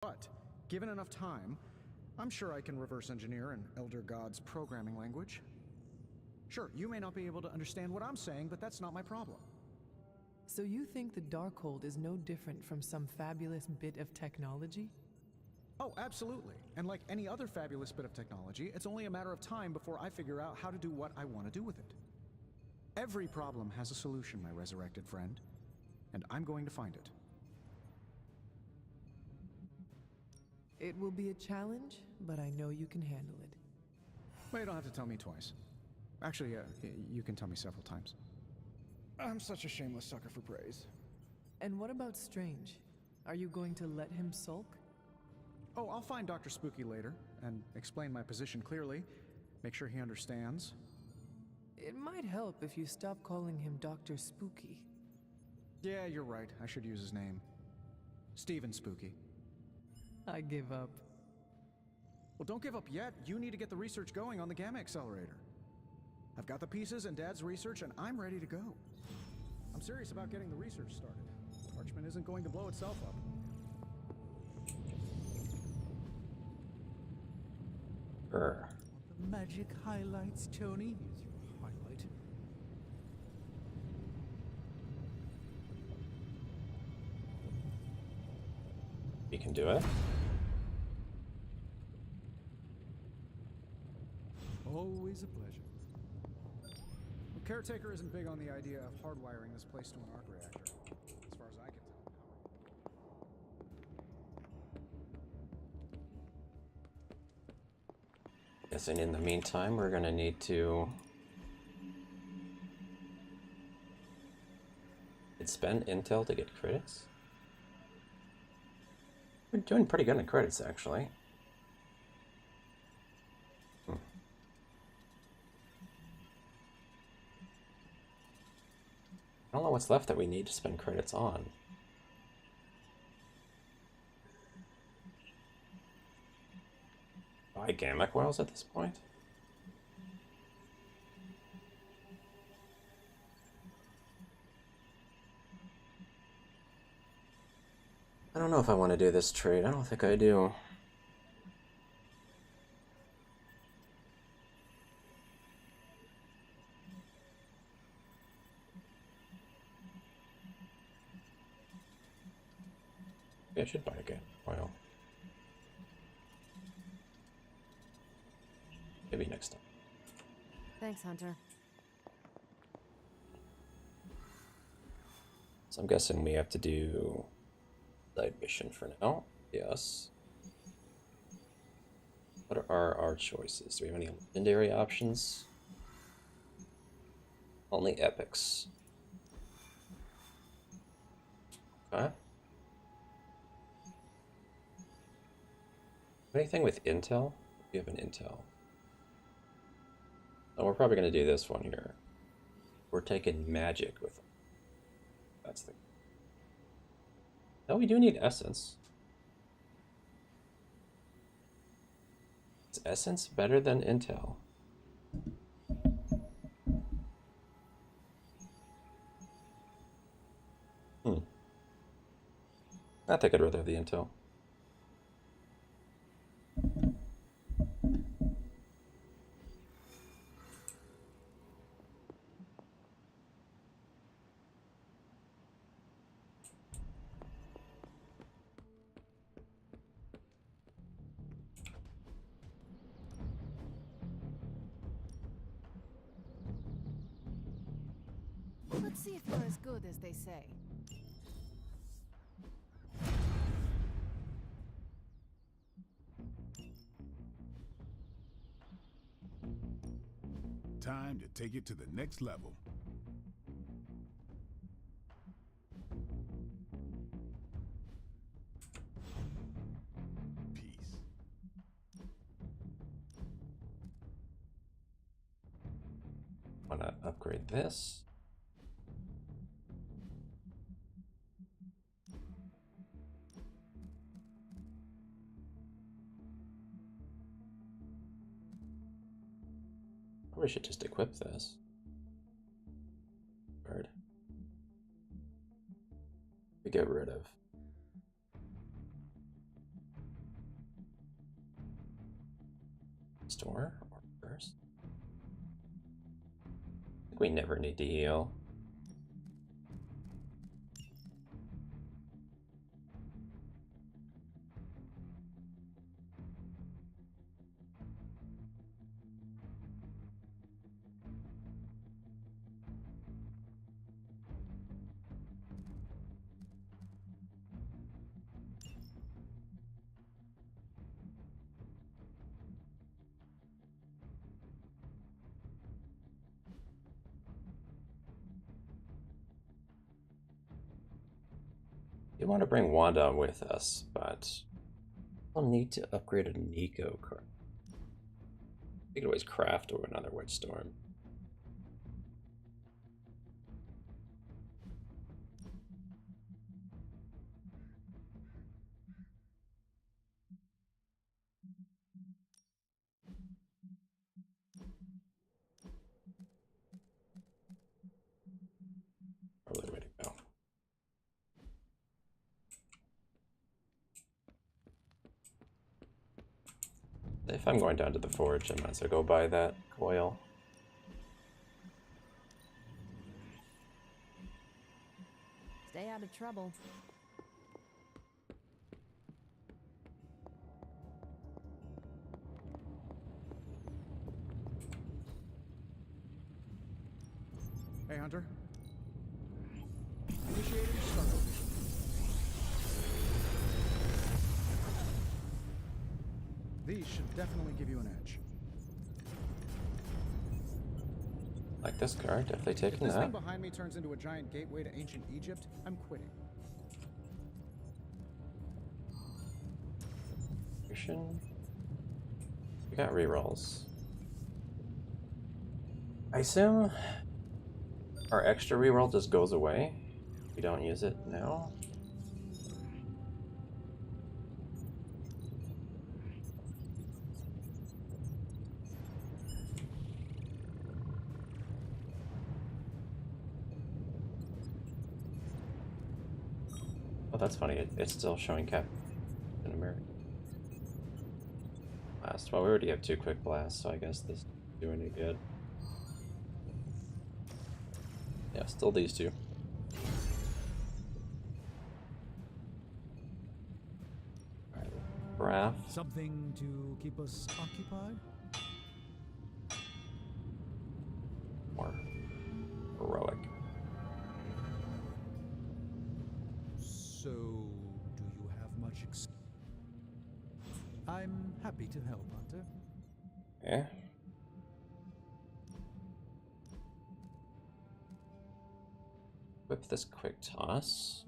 But, given enough time, I'm sure I can reverse engineer an Elder God's programming language. Sure, you may not be able to understand what I'm saying, but that's not my problem. So you think the Darkhold is no different from some fabulous bit of technology? Oh, absolutely. And like any other fabulous bit of technology, it's only a matter of time before I figure out how to do what I want to do with it. Every problem has a solution, my resurrected friend, and I'm going to find it. It will be a challenge, but I know you can handle it. Well, you don't have to tell me twice. Actually, you can tell me several times. I'm such a shameless sucker for praise. And what about Strange? Are you going to let him sulk? Oh, I'll find Dr. Spooky later and explain my position clearly. Make sure he understands. It might help if you stop calling him Dr. Spooky. Yeah, you're right. I should use his name. Steven Spooky. I give up. Well, don't give up yet. You need to get the research going on the Gamma Accelerator. I've got the pieces and Dad's research, and I'm ready to go. I'm serious about getting the research started. Parchment isn't going to blow itself up. Sure. The magic highlights, Tony. Here's your highlight. You can do it. Always a pleasure. The caretaker isn't big on the idea of hardwiring this place to an arc reactor, as far as I can tell. Guessing in the meantime, we're gonna need to spend intel to get credits. We're doing pretty good in credits, actually. I don't know what's left that we need to spend credits on. Buy gamma coils at this point? I don't know if I want to do this trade. I don't think I do. Maybe I should buy a gamma coil. Maybe next time. Thanks, Hunter. So I'm guessing we have to do side mission for now. Yes. What are our choices? Do we have any legendary options? Only epics. Okay. Anything with intel? We have an intel. Oh, we're probably going to do this one here. We're taking magic with them. That's the... No, we do need essence. Is essence better than intel? I think I'd rather have the intel. Let's see if you're as good as they say. Time to take it to the next level. Peace. Want to upgrade this? We should just equip this. Bird. We get rid of. Store or first? I think we never need to heal. We want to bring Wanda with us, but we'll need to upgrade a Nico card. We could always craft or another Witch Storm. Probably the way to go. If I'm going down to the forge, I might as well go buy that coil. Stay out of trouble. Hey, Hunter. Initiating start. These should definitely give you an edge. Like this card, definitely If taking this thing that. behind me turns into a giant gateway to ancient Egypt, I'm quitting. We got rerolls. I assume our extra reroll just goes away. We don't use it now. Oh, that's funny. It's still showing Captain America. Blast. Well, we already have 2 quick blasts, so I guess this doesn't do any good. Yeah, still these 2. Alright, craft. Something to keep us occupied? More heroic. So, do you have much I'm happy to help, Hunter. Okay. Whip this quick toss.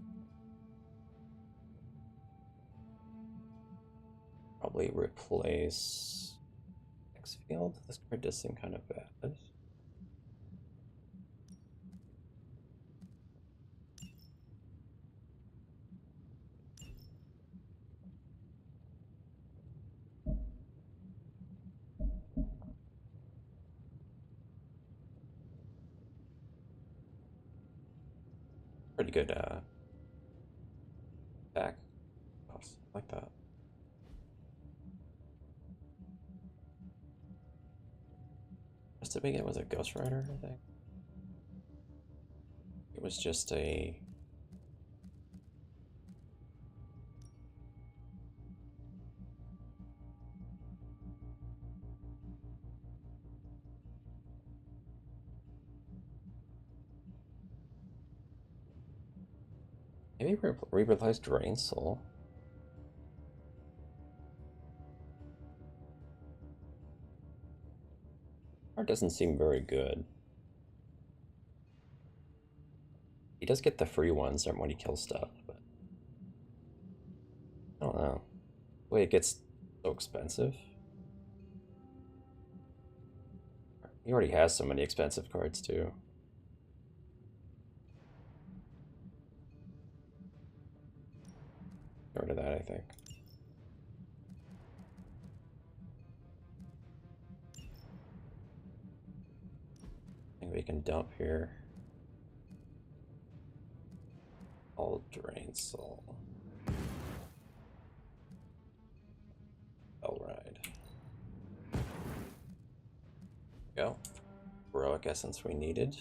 Probably replace X field. This card does seem kind of bad. Pretty good back toss. Like that. What did we get? Was it Ghost Rider, I think? It was just a... Maybe we replaced Drain Soul. Art doesn't seem very good. He does get the free ones when he kills stuff, but I don't know. The way it gets so expensive. He already has so many expensive cards too. Get rid of that, I think. I think we can dump here. All Drain Soul. Bell Ride. Go. Heroic essence we needed.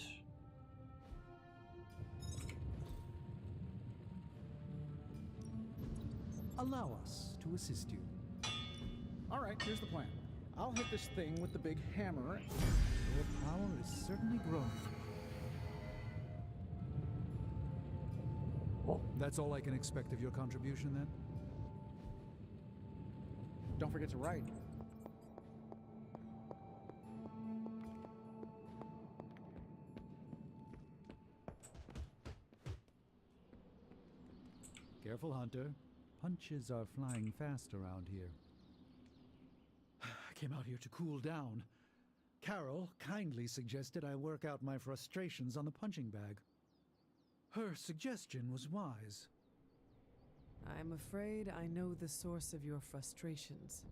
Allow us to assist you. All right, here's the plan. I'll hit this thing with the big hammer. Your power is certainly growing. That's all I can expect of your contribution, then? Don't forget to write. Careful, Hunter. Punches are flying fast around here. I came out here to cool down. Carol kindly suggested I work out my frustrations on the punching bag. Her suggestion was wise. I'm afraid I know the source of your frustrations.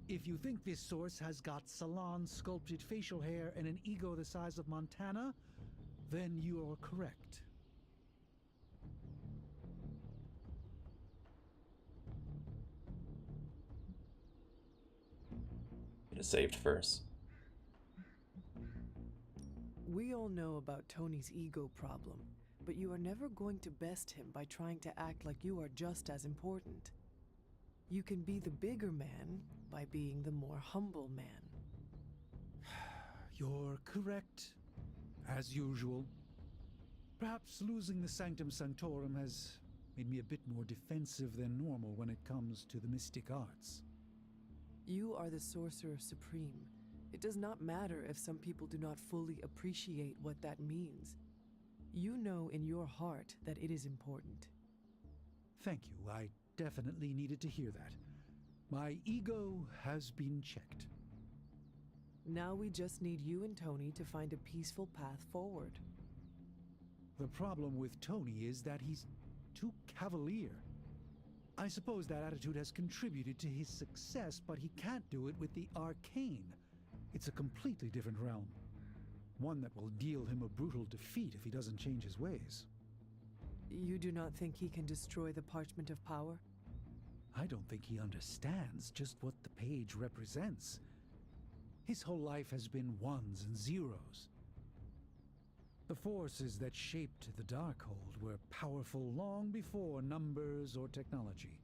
If you think this source has got salon-sculpted facial hair and an ego the size of Montana, then you're correct. Get it saved first. We all know about Tony's ego problem, but you are never going to best him by trying to act like you are just as important. You can be the bigger man by being the more humble man. You're correct, as usual. Perhaps losing the Sanctum Sanctorum has made me a bit more defensive than normal when it comes to the mystic arts. You are the Sorcerer Supreme. It does not matter if some people do not fully appreciate what that means. You know in your heart that it is important. Thank you. I definitely needed to hear that. My ego has been checked. Now we just need you and Tony to find a peaceful path forward. The problem with Tony is that he's too cavalier. I suppose that attitude has contributed to his success, but he can't do it with the arcane. It's a completely different realm. One that will deal him a brutal defeat if he doesn't change his ways. You do not think he can destroy the Parchment of Power? I don't think he understands just what the page represents. His whole life has been ones and zeros. The forces that shaped the Darkhold were powerful long before numbers or technology.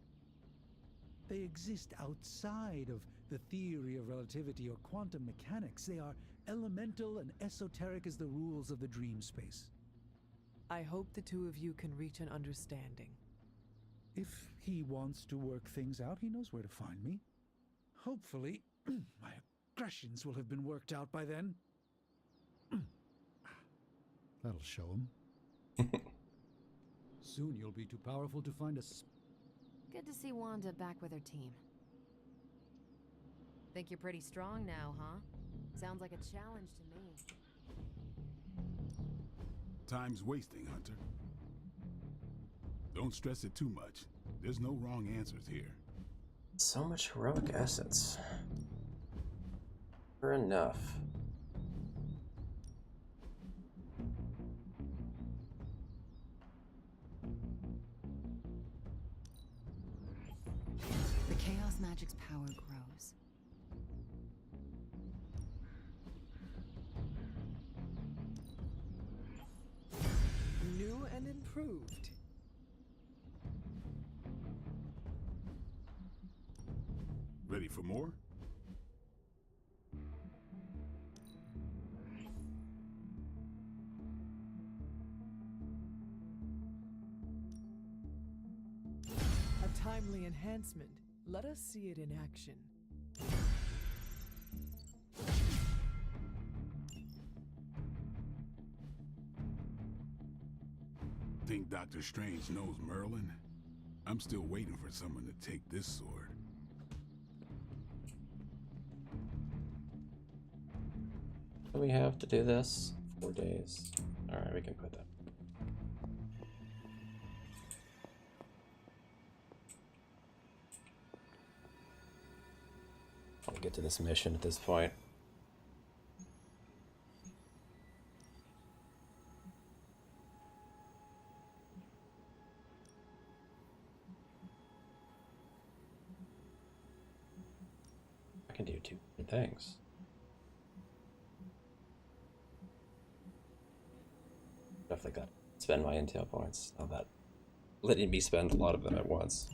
They exist outside of the theory of relativity or quantum mechanics. They are elemental and esoteric as the rules of the dream space. I hope the two of you can reach an understanding. If he wants to work things out, he knows where to find me. Hopefully, my aggressions will have been worked out by then. That'll show him. Soon you'll be too powerful to find us. Good to see Wanda back with her team. Think you're pretty strong now, huh? Sounds like a challenge to me. Time's wasting, Hunter. Don't stress it too much. There's no wrong answers here. So much heroic essence. Never enough. The Chaos Magic's power grows. New and improved. Ready for more? A timely enhancement. Let us see it in action. Think Dr. Strange knows Merlin? I'm still waiting for someone to take this sword. Do we have to do this? 4 days. Alright, we can put that. I'll get to this mission at this point. I can do 2 things. definitely got to spend my intel points. Not that letting me spend a lot of them at once.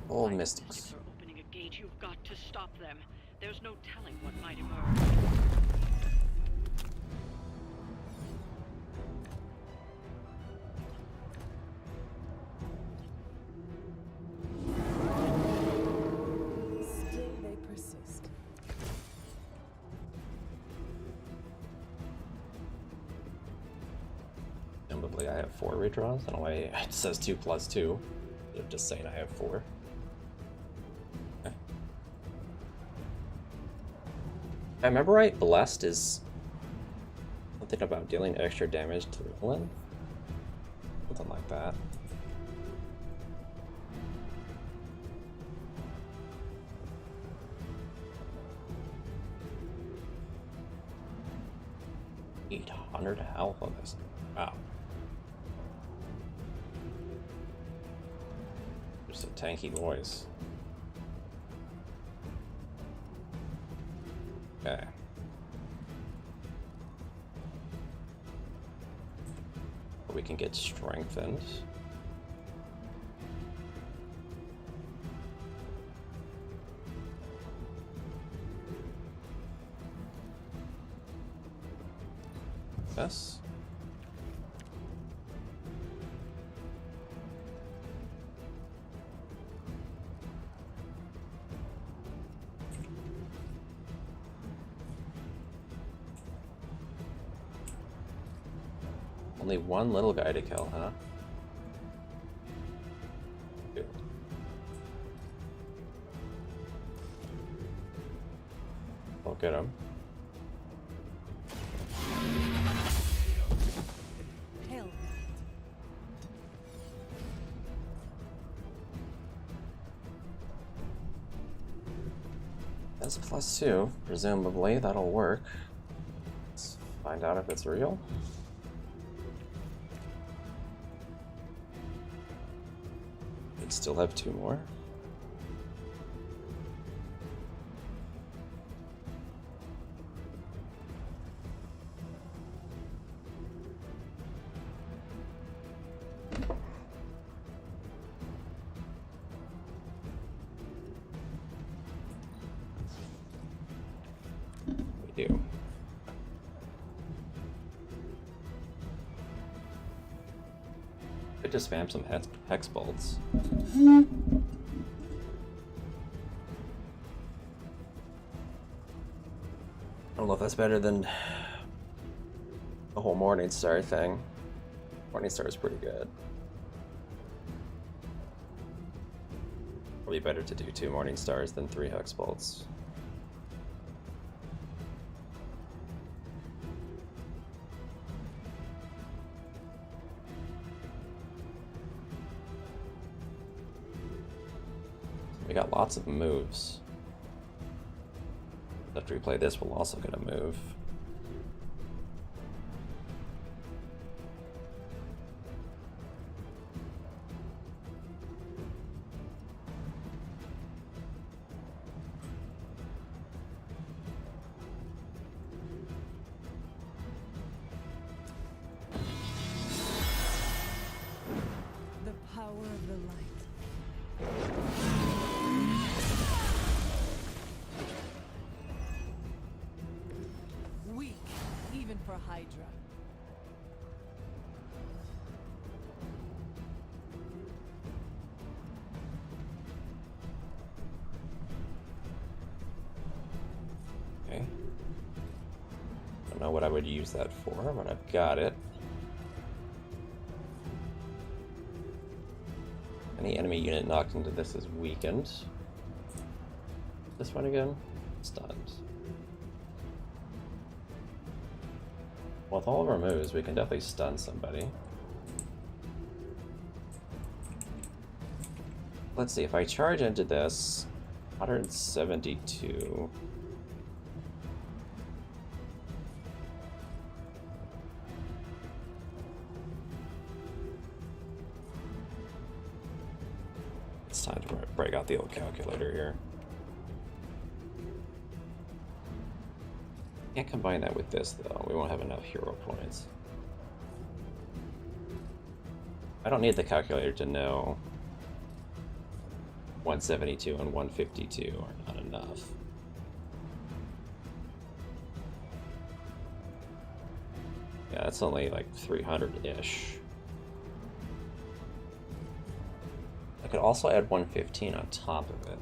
Old mystics. For opening a gate, you've got to stop them. There's no telling what might emerge. Still they persist. Presumably I have 4 redraws. I don't know why it says 2 plus 2. They're just saying I have 4. Okay. If I remember right, Blessed is something about dealing extra damage to the villain. Something like that. $800 health on this. Wow. Just a tanky voice. Okay. We can get strengthened. Yes. Only one little guy to kill, huh? Two. I'll get him. Hell. That's a +2. Presumably that'll work. Let's find out if it's real. We'd still have 2 more. We do. Could just spam some hex bolts. I don't know if that's better than the whole Morningstar thing. Morningstar is pretty good. Probably better to do 2 Morningstars than 3 hex bolts. We got lots of moves. After we play this, we'll also get a move. The power of the light. Weak, even for Hydra. Okay. would use that for, but I've got it. Any enemy unit knocked into this is weakened. This one again? Stunned. Well, with all of our moves, we can definitely stun somebody. Let's see, if I charge into this, 172. It's time to break out the old calculator here. Can't combine that with this though. We won't have enough hero points. I don't need the calculator to know 172 and 152 are not enough. Yeah, that's only like 300-ish. I could also add 115 on top of it.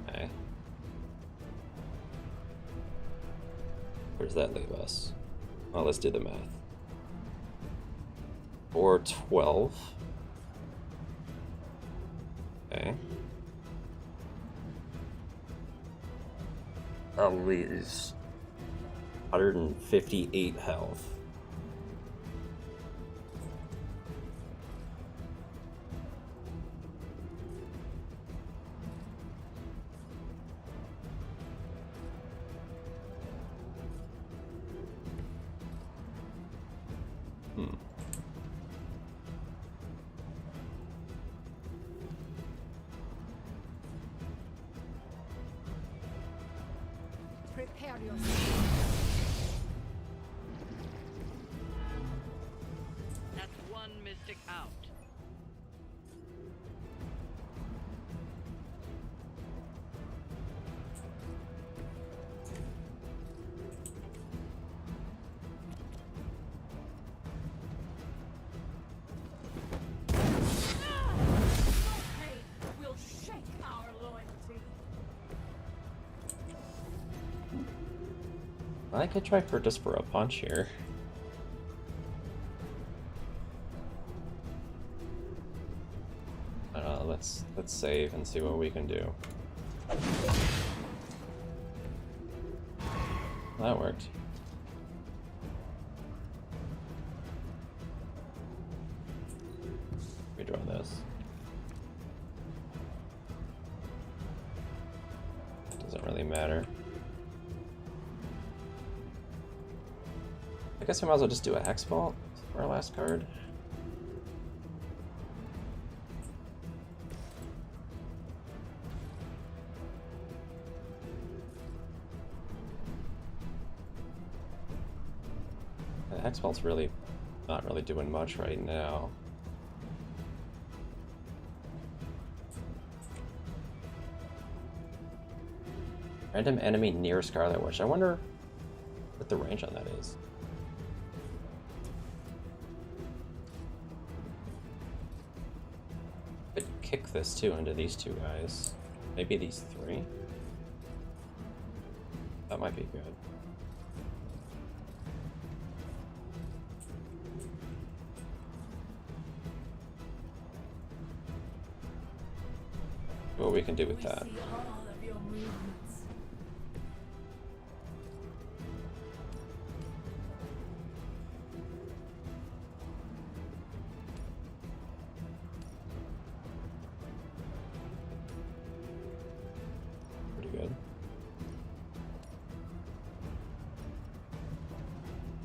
Okay. Where does that leave us? Well, let's do the math. 412. Okay. That leaves 158 health. Prepare yourself. That's one mystic out. Will shake our loyalty. I could try just for a punch here. Let's save and see what we can do. That worked. Redraw this. Doesn't really matter. I guess we might as well just do a Hex Vault for our last card. The Hex Vault's really not really doing much right now. Random enemy near Scarlet Witch. I wonder what the range on that is. Could kick this too into these two guys. Maybe these three? That might be good. What we can do with that. Pretty good.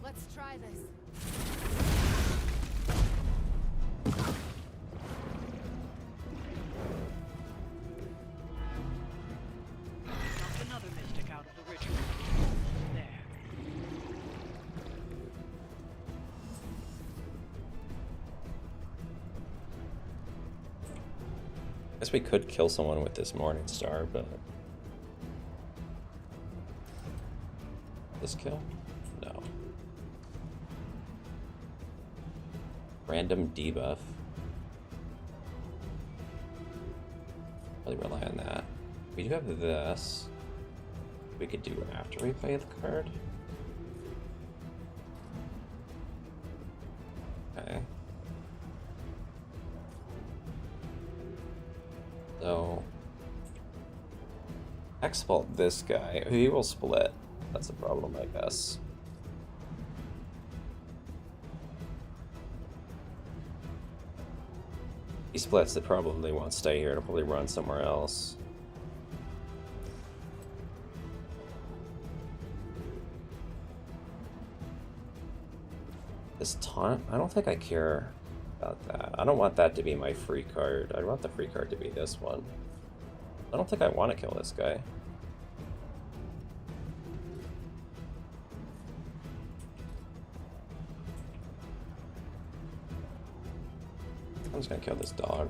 Let's try this. Knock another mystic out of the ritual. There. Guess we could kill someone with this Morning Star, but this kill? No. Random debuff. Really rely on that. We do have this. we could do after we play the card. Okay. So, export this guy. He will split. That's a problem, I guess. He splits, they probably won't stay here. It'll probably run somewhere else. This taunt? I don't think I care about that. I don't want that to be my free card. I want the free card to be this one. I don't think I want to kill this guy. I'm just gonna kill this dog.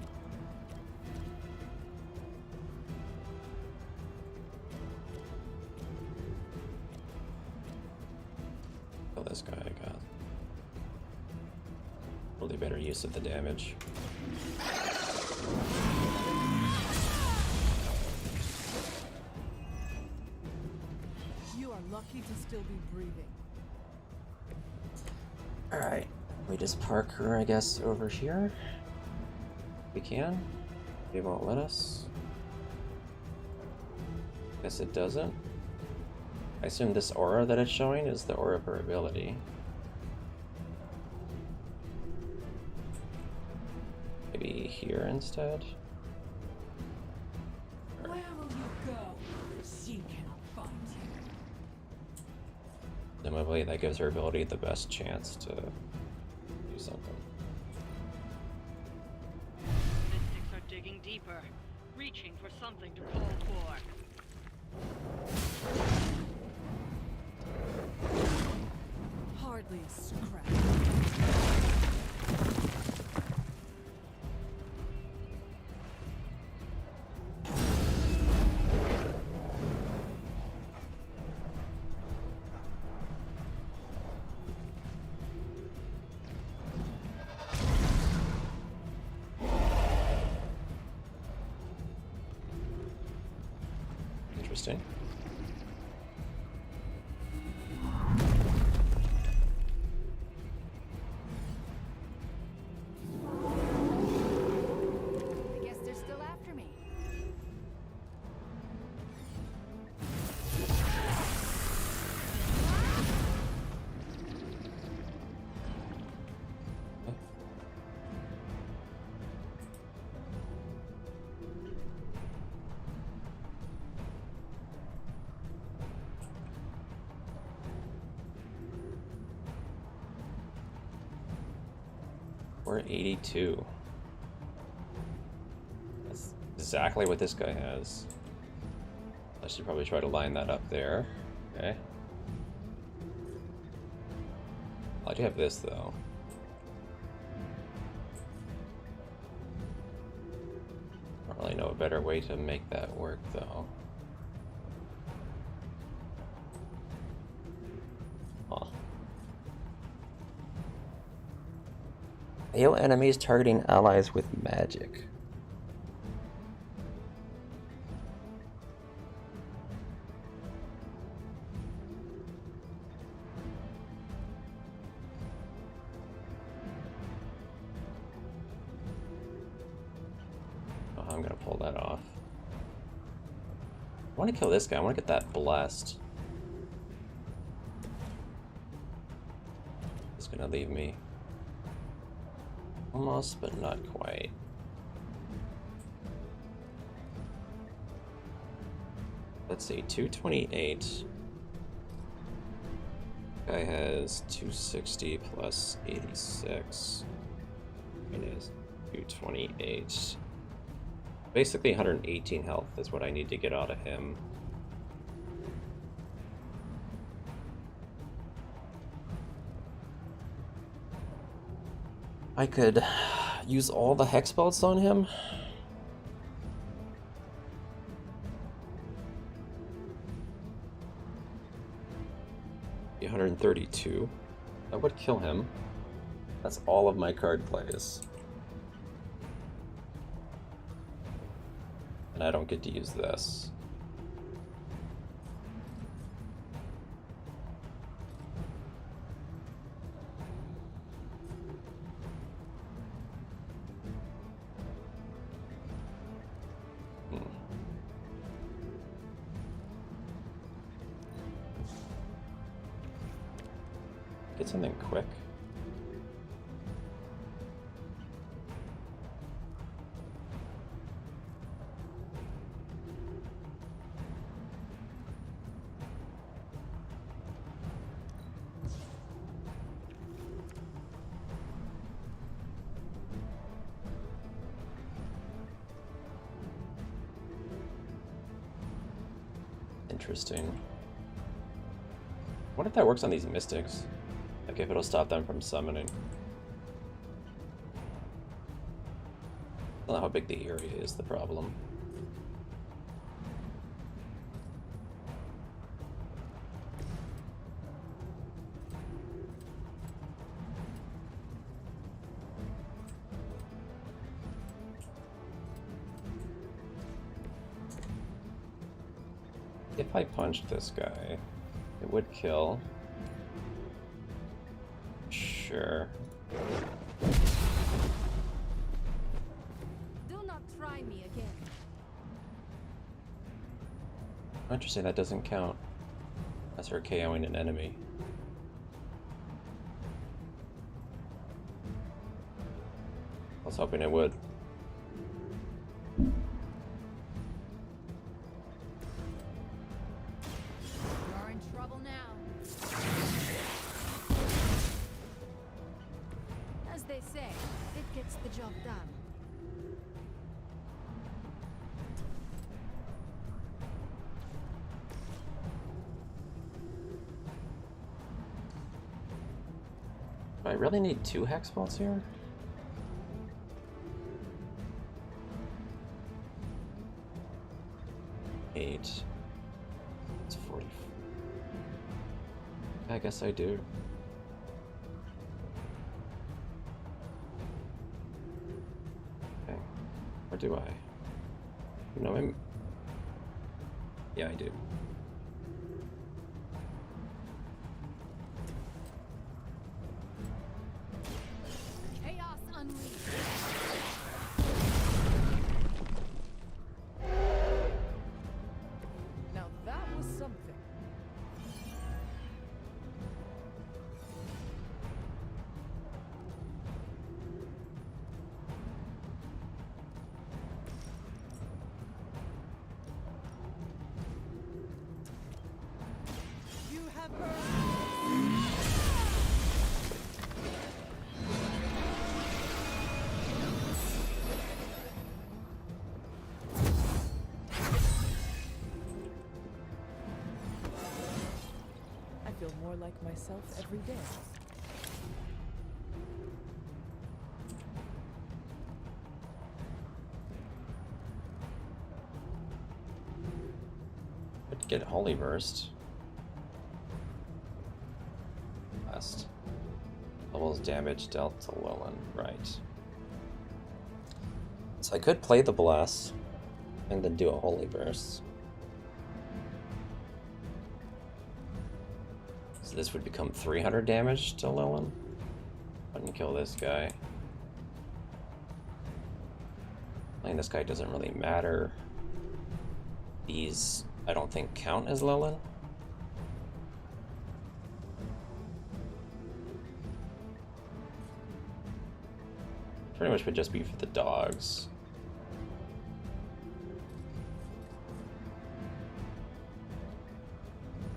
Kill this guy, I guess. Really better use of the damage. You are lucky to still be breathing. Alright, we just park her, I guess, over here. We can. They won't let us. Guess it doesn't. I assume this aura that it's showing is the aura of her ability. Maybe here instead? Where will you go? She cannot find you. Presumably that gives her ability the best chance to do something. Mystics are digging deeper, reaching for something to call for. Hardly a scrap. Interesting. I guess they're still after me. We're at 82. That's exactly what this guy has. I should probably try to line that up there. Okay. I do have this though. I don't really know a better way to make that work though. Huh. AO enemies targeting allies with magic. Oh, I'm gonna pull that off. I want to kill this guy. I want to get that blessed. It's gonna leave me. Almost, but not quite. Let's see, 228. Guy has 260 plus 86. It is 228. Basically 118 health is what I need to get out of him. I could use all the hex belts on him. Be 132. That would kill him. That's all of my card plays. And I don't get to use this. get something quick? Interesting. What if that works on these mystics? Like if it'll stop them from summoning. I don't know how big the area is the problem. If I punched this guy, it would kill. Sure. Do not try me again. Interesting, that doesn't count as her KOing an enemy. I was hoping it would. You're in trouble now. As they say, it gets the job done. Do I really need 2 hex bolts here? Eight. It's 40. I guess I do. Okay. Or do I? No, I'm... Yeah, I do. Chaos unleashed. Now that was something. You have heard. I feel more like myself every day. Could get Holy Burst. Last level's damage dealt to Lilin, right. So I could play the Bless and then do a Holy Burst. So this would become 300 damage to Lilin. I can kill this guy. Playing this guy doesn't really matter. These, I don't think, count as Lilin. Pretty much would just be for the dogs.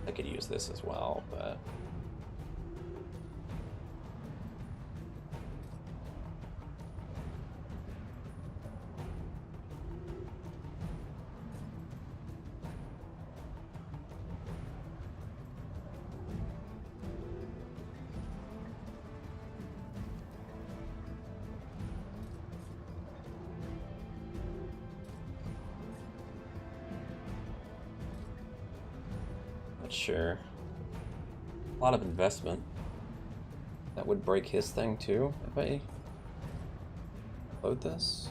I could use this as well, but... Sure. A lot of investment. That would break his thing too, if I load this.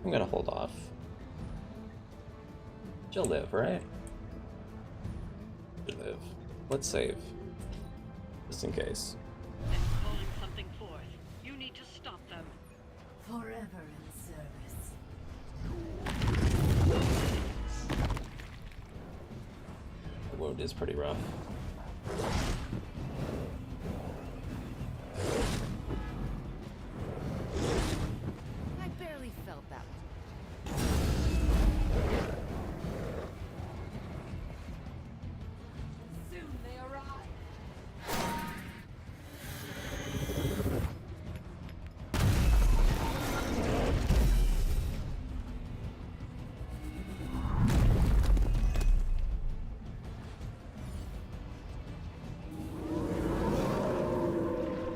I'm gonna hold off. She'll live, right? She'll live. Let's save. Just in case. They're calling something forth. You need to stop them. Forever in service. wound is pretty rough. I barely felt that one. Soon they arrive.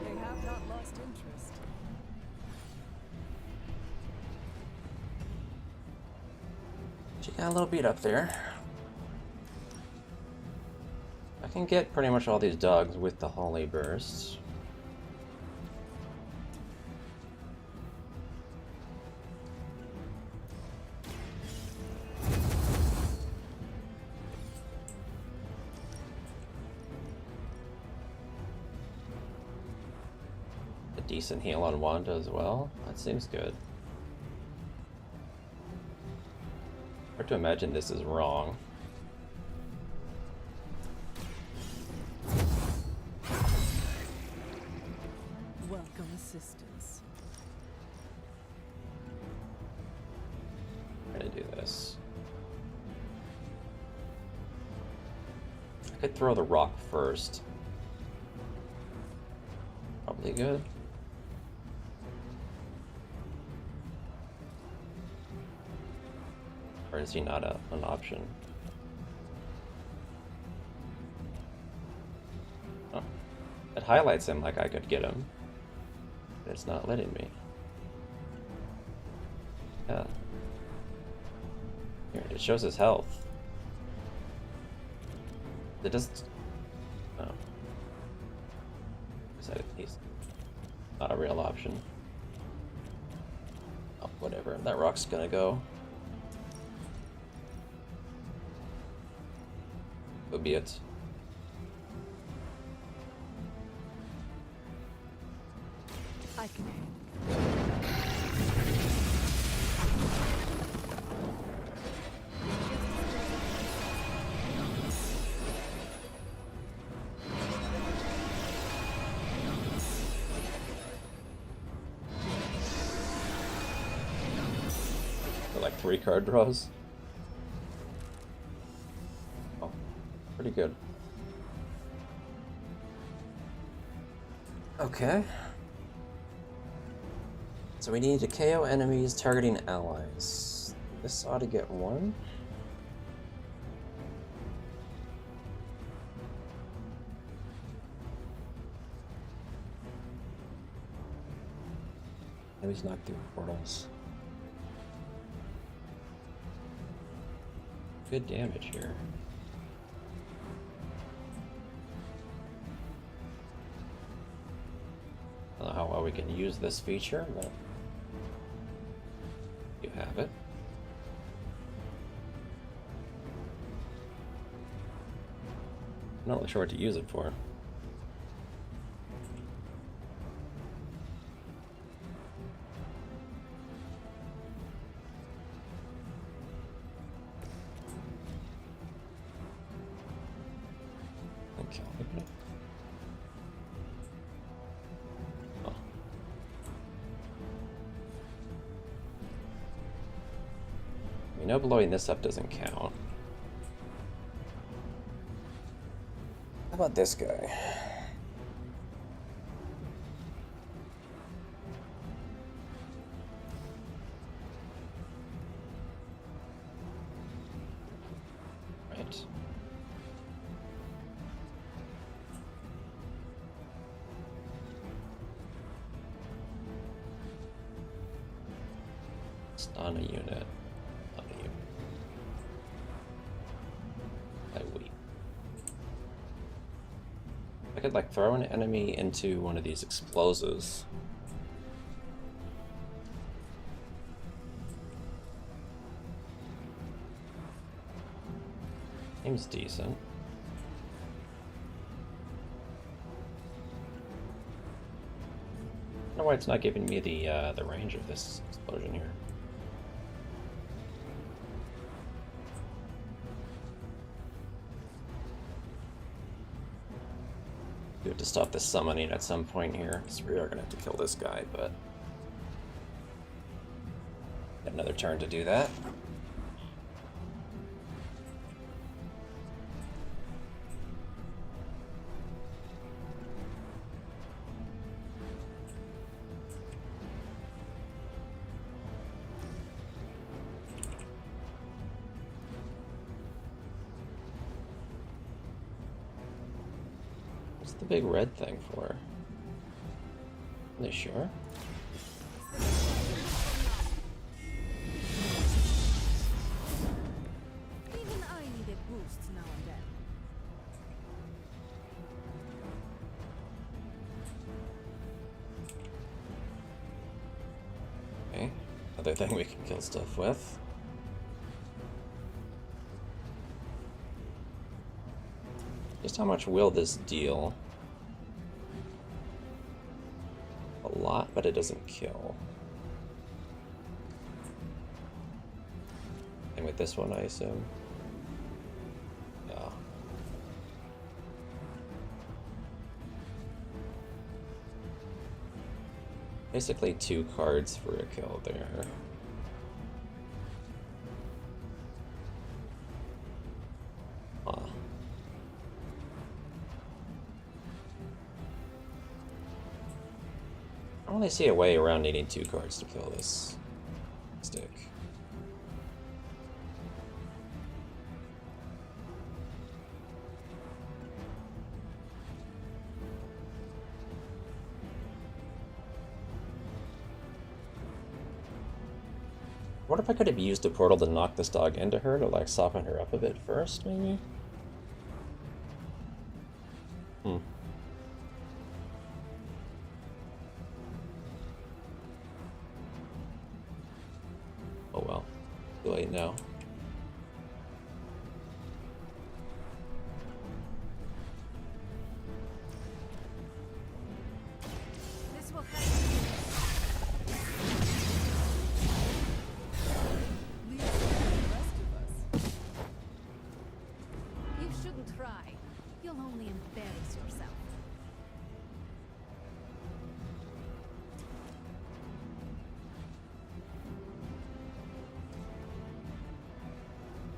They have not lost interest. She got a little beat up there. I can get pretty much all these dogs with the Holly Bursts. A decent heal on Wanda as well. That seems good. Hard to imagine this is wrong. Welcome assistance. I'm gonna do this. I could throw the rock first. Probably good. Or is he not an option? Oh. It highlights him like I could get him. But it's not letting me. Yeah. Here, it shows his health. It doesn't... Oh. He's not a real option. Oh, whatever. That rock's gonna go. So be it. I can handle Like 3 card draws. Oh, pretty good. Okay. So we need to KO enemies targeting allies. This ought to get 1. Enemies knocked through portals. Good damage here. I don't know how well we can use this feature, but you have it. I'm not really sure what to use it for. We know blowing this up doesn't count. How about this guy? Right. Stun a unit. I could like throw an enemy into one of these explosives. Seems decent. I don't know why it's not giving me the range of this explosion here. have to stop the summoning at some point here, because we are going to have to kill this guy, but... Got another turn to do that. What's the big red thing for? Are they sure? Even I need a boost now and then. Okay, another thing we can kill stuff with. Just how much will this deal? A lot, but it doesn't kill. And with this one, I assume. Yeah. Basically 2 cards for a kill there. Huh. I only see a way around needing 2 cards to kill this stick. What if I could have used a portal to knock this dog into her to like soften her up a bit first, maybe? Hmm. Oh well. Too late now. This will help. Leave the rest of us. You shouldn't try. You'll only embarrass yourself.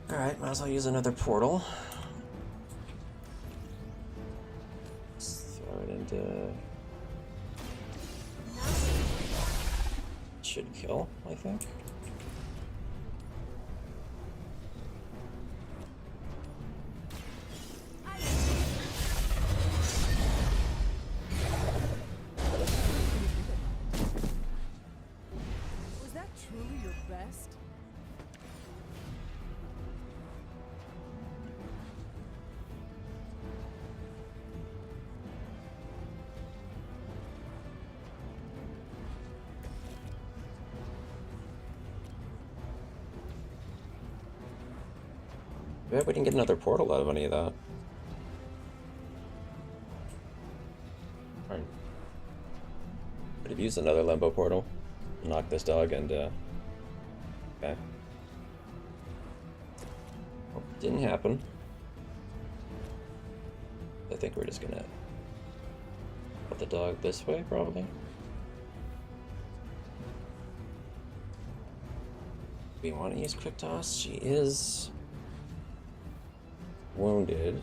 Alright, might as well use another portal. Let's throw it into... Should kill, I think. Was that truly your best? I bet we didn't get another portal out of any of that. Alright. Could have used another limbo portal. Knock this dog and, okay. Well, didn't happen. I think we're just gonna put the dog this way, probably. We want to use quick toss. She is wounded.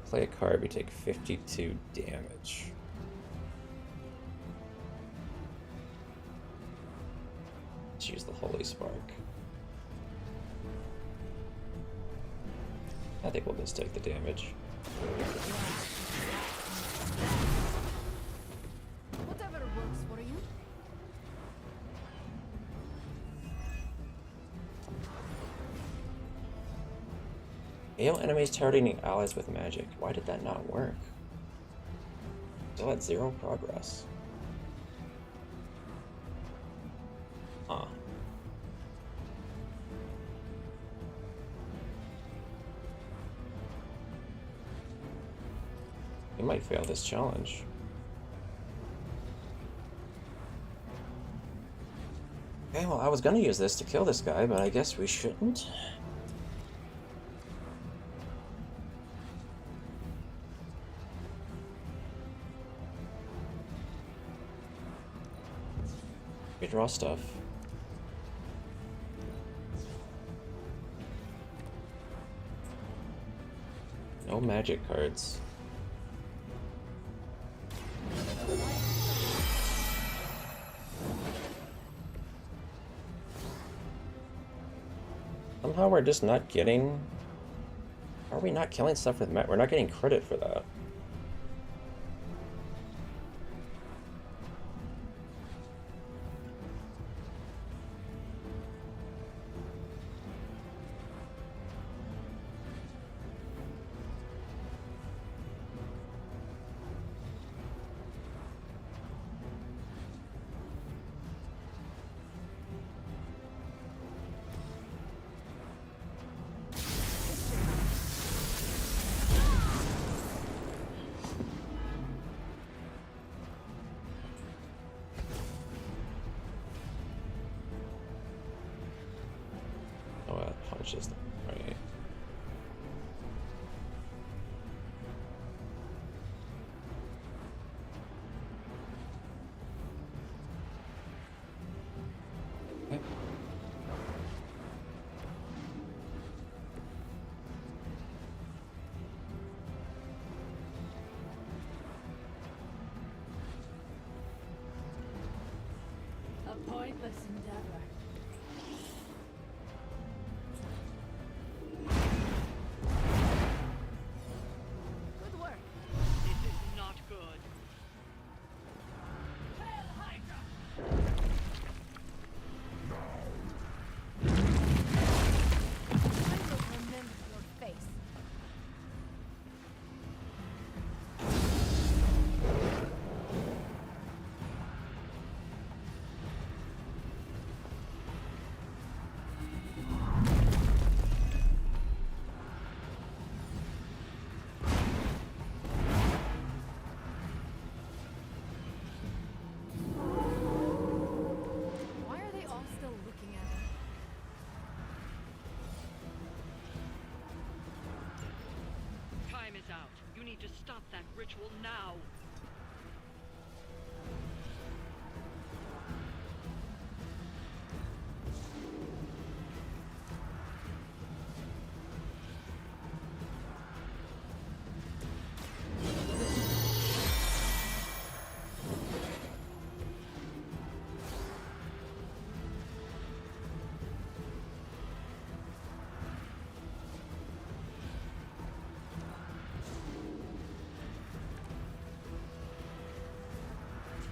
Play a card, we take 52 damage. Let's use the Holy Spark. I think we'll just take the damage. Whatever works for you. AO enemies targeting allies with magic. Why did that not work? Still at 0 progress. Huh. We might fail this challenge. Okay, well, I was gonna use this to kill this guy, but I guess we shouldn't. We draw stuff. No magic cards. Somehow we're just not getting... Are we not killing stuff with We're not getting credit for that. Oh, that punches them, right? Okay. A pointless endeavor. Good work. This is not good. Hail Hydra! I will remember your face. Why are they all still looking at her? Time is out. You need to stop that ritual now.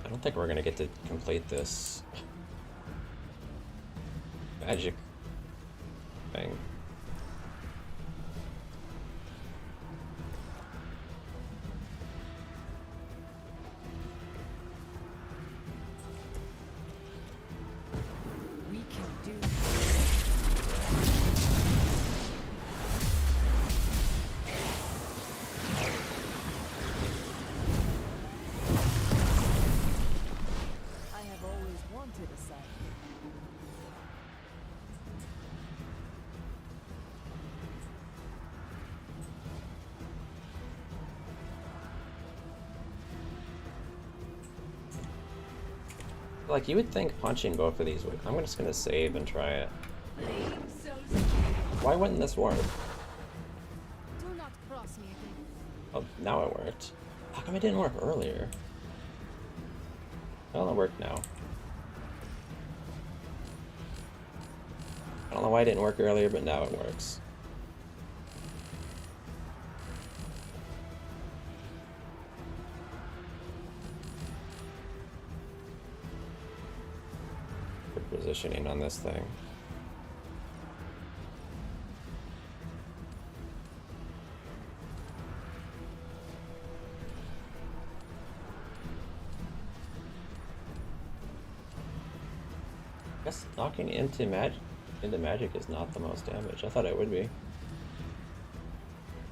I don't think we're gonna get to complete this magic thing. We can do I have always wanted a sidekick. Like, you would think punching both of these would... I'm just gonna save and try it. Why wouldn't this work? Do not cross me again. Oh, now it worked. How come it didn't work earlier? Well, it worked now. I don't know why it didn't work earlier, but now it works. Good positioning on this thing. I guess knocking into magic is not the most damage. I thought it would be.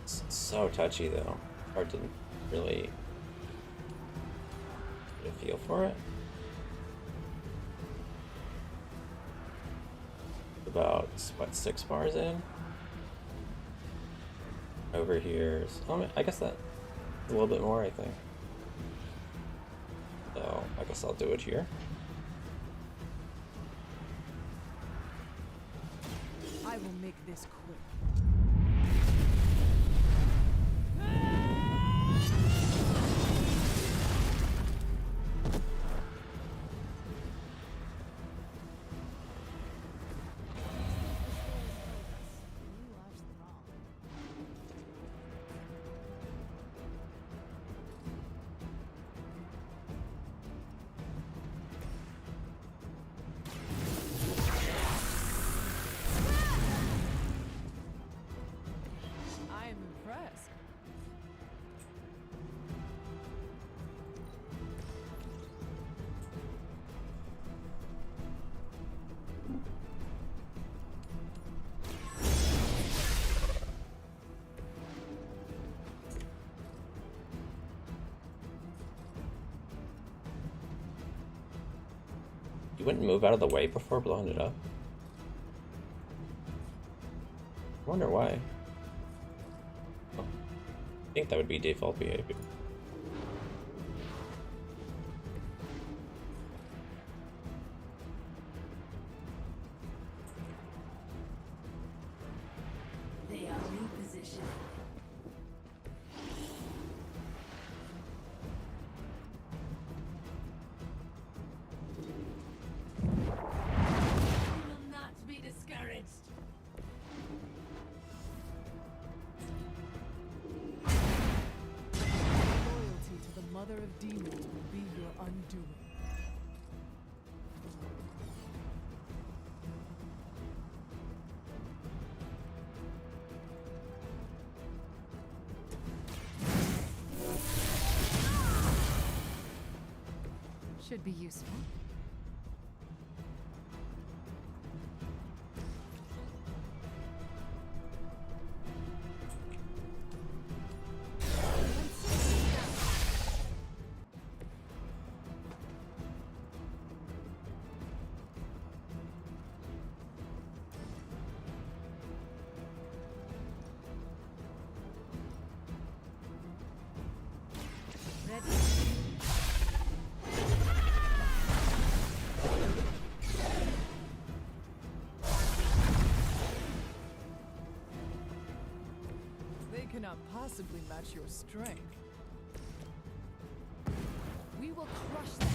It's so touchy though. Hard to really get a feel for it. About what, 6 bars in? Over here. So, I guess that a little bit more, I think. So I guess I'll do it here. make this quick. I am impressed. You wouldn't move out of the way before blowing it up? I wonder why. Oh, I think that would be default behavior. They are repositioned. We will not be discouraged. Loyalty to the mother of demons will be your undoing. Should be useful. Ready? They cannot possibly match your strength. We will crush them.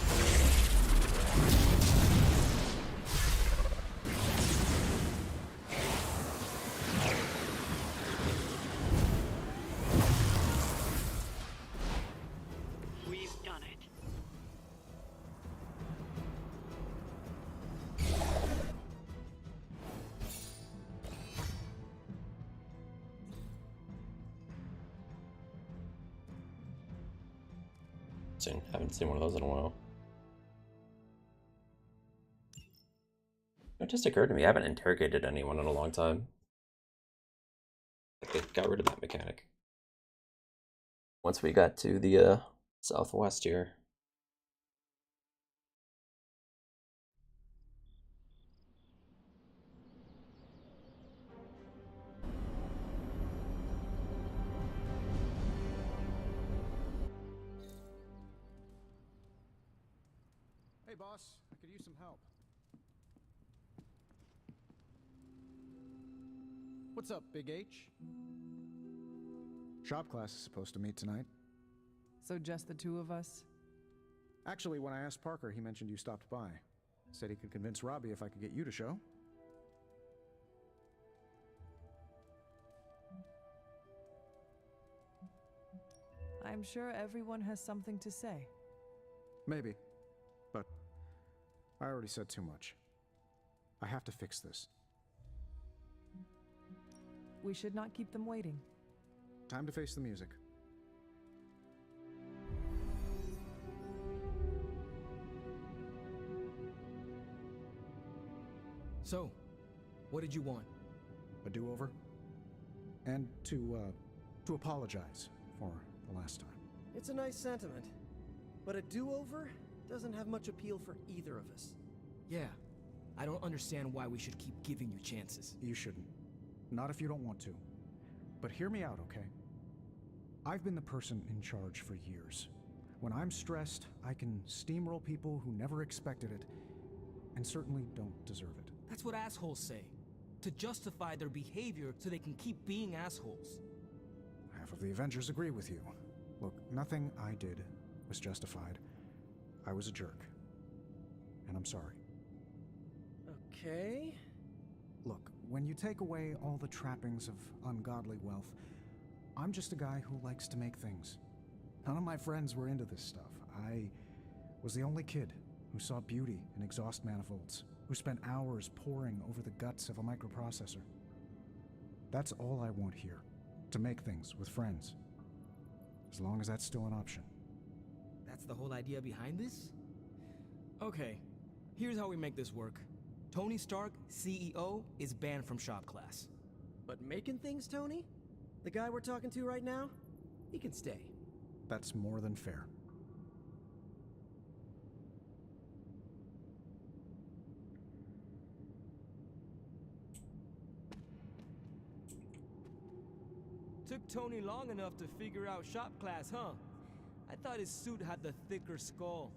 We've done it. Haven't seen one of those in a while. It just occurred to me, I haven't interrogated anyone in a long time. Like they got rid of that mechanic. Once we got to the southwest here. Hey, boss. I could use some help. What's up, Big H? Shop class is supposed to meet tonight. So just the two of us? Actually, when I asked Parker, he mentioned you stopped by. Said he could convince Robbie if I could get you to show. I'm sure everyone has something to say. Maybe. But I already said too much. I have to fix this. We should not keep them waiting. Time to face the music. So, what did you want? A do-over? And to apologize for the last time. It's a nice sentiment, but a do-over doesn't have much appeal for either of us. Yeah, I don't understand why we should keep giving you chances. You shouldn't. Not if you don't want to. But hear me out, okay? I've been the person in charge for years. When I'm stressed, I can steamroll people who never expected it, and certainly don't deserve it. That's what assholes say. to justify their behavior so they can keep being assholes. Half of the Avengers agree with you. Look, nothing I did was justified. I was a jerk. And I'm sorry. Okay. Look, when you take away all the trappings of ungodly wealth, I'm just a guy who likes to make things. None of my friends were into this stuff. I was the only kid who saw beauty in exhaust manifolds, who spent hours poring over the guts of a microprocessor. That's all I want here, to make things with friends. As long as that's still an option. That's the whole idea behind this? Okay, here's how we make this work. Tony Stark, CEO, is banned from shop class. But making things, Tony? The guy we're talking to right now? He can stay. That's more than fair. Took Tony long enough to figure out shop class, huh? I thought his suit had the thicker skull.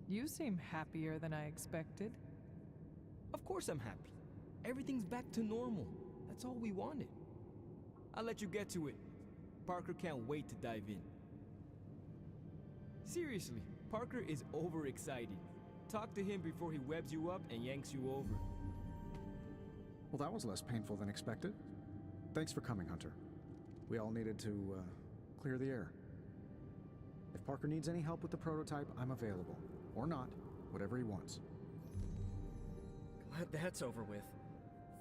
You seem happier than I expected. Of course I'm happy. Everything's back to normal. That's all we wanted. I'll let you get to it. Parker can't wait to dive in. Seriously, Parker is overexcited. Talk to him before he webs you up and yanks you over. Well, that was less painful than expected. Thanks for coming, Hunter. We all needed to, clear the air. If Parker needs any help with the prototype, I'm available. Or not, whatever he wants. Glad that's over with.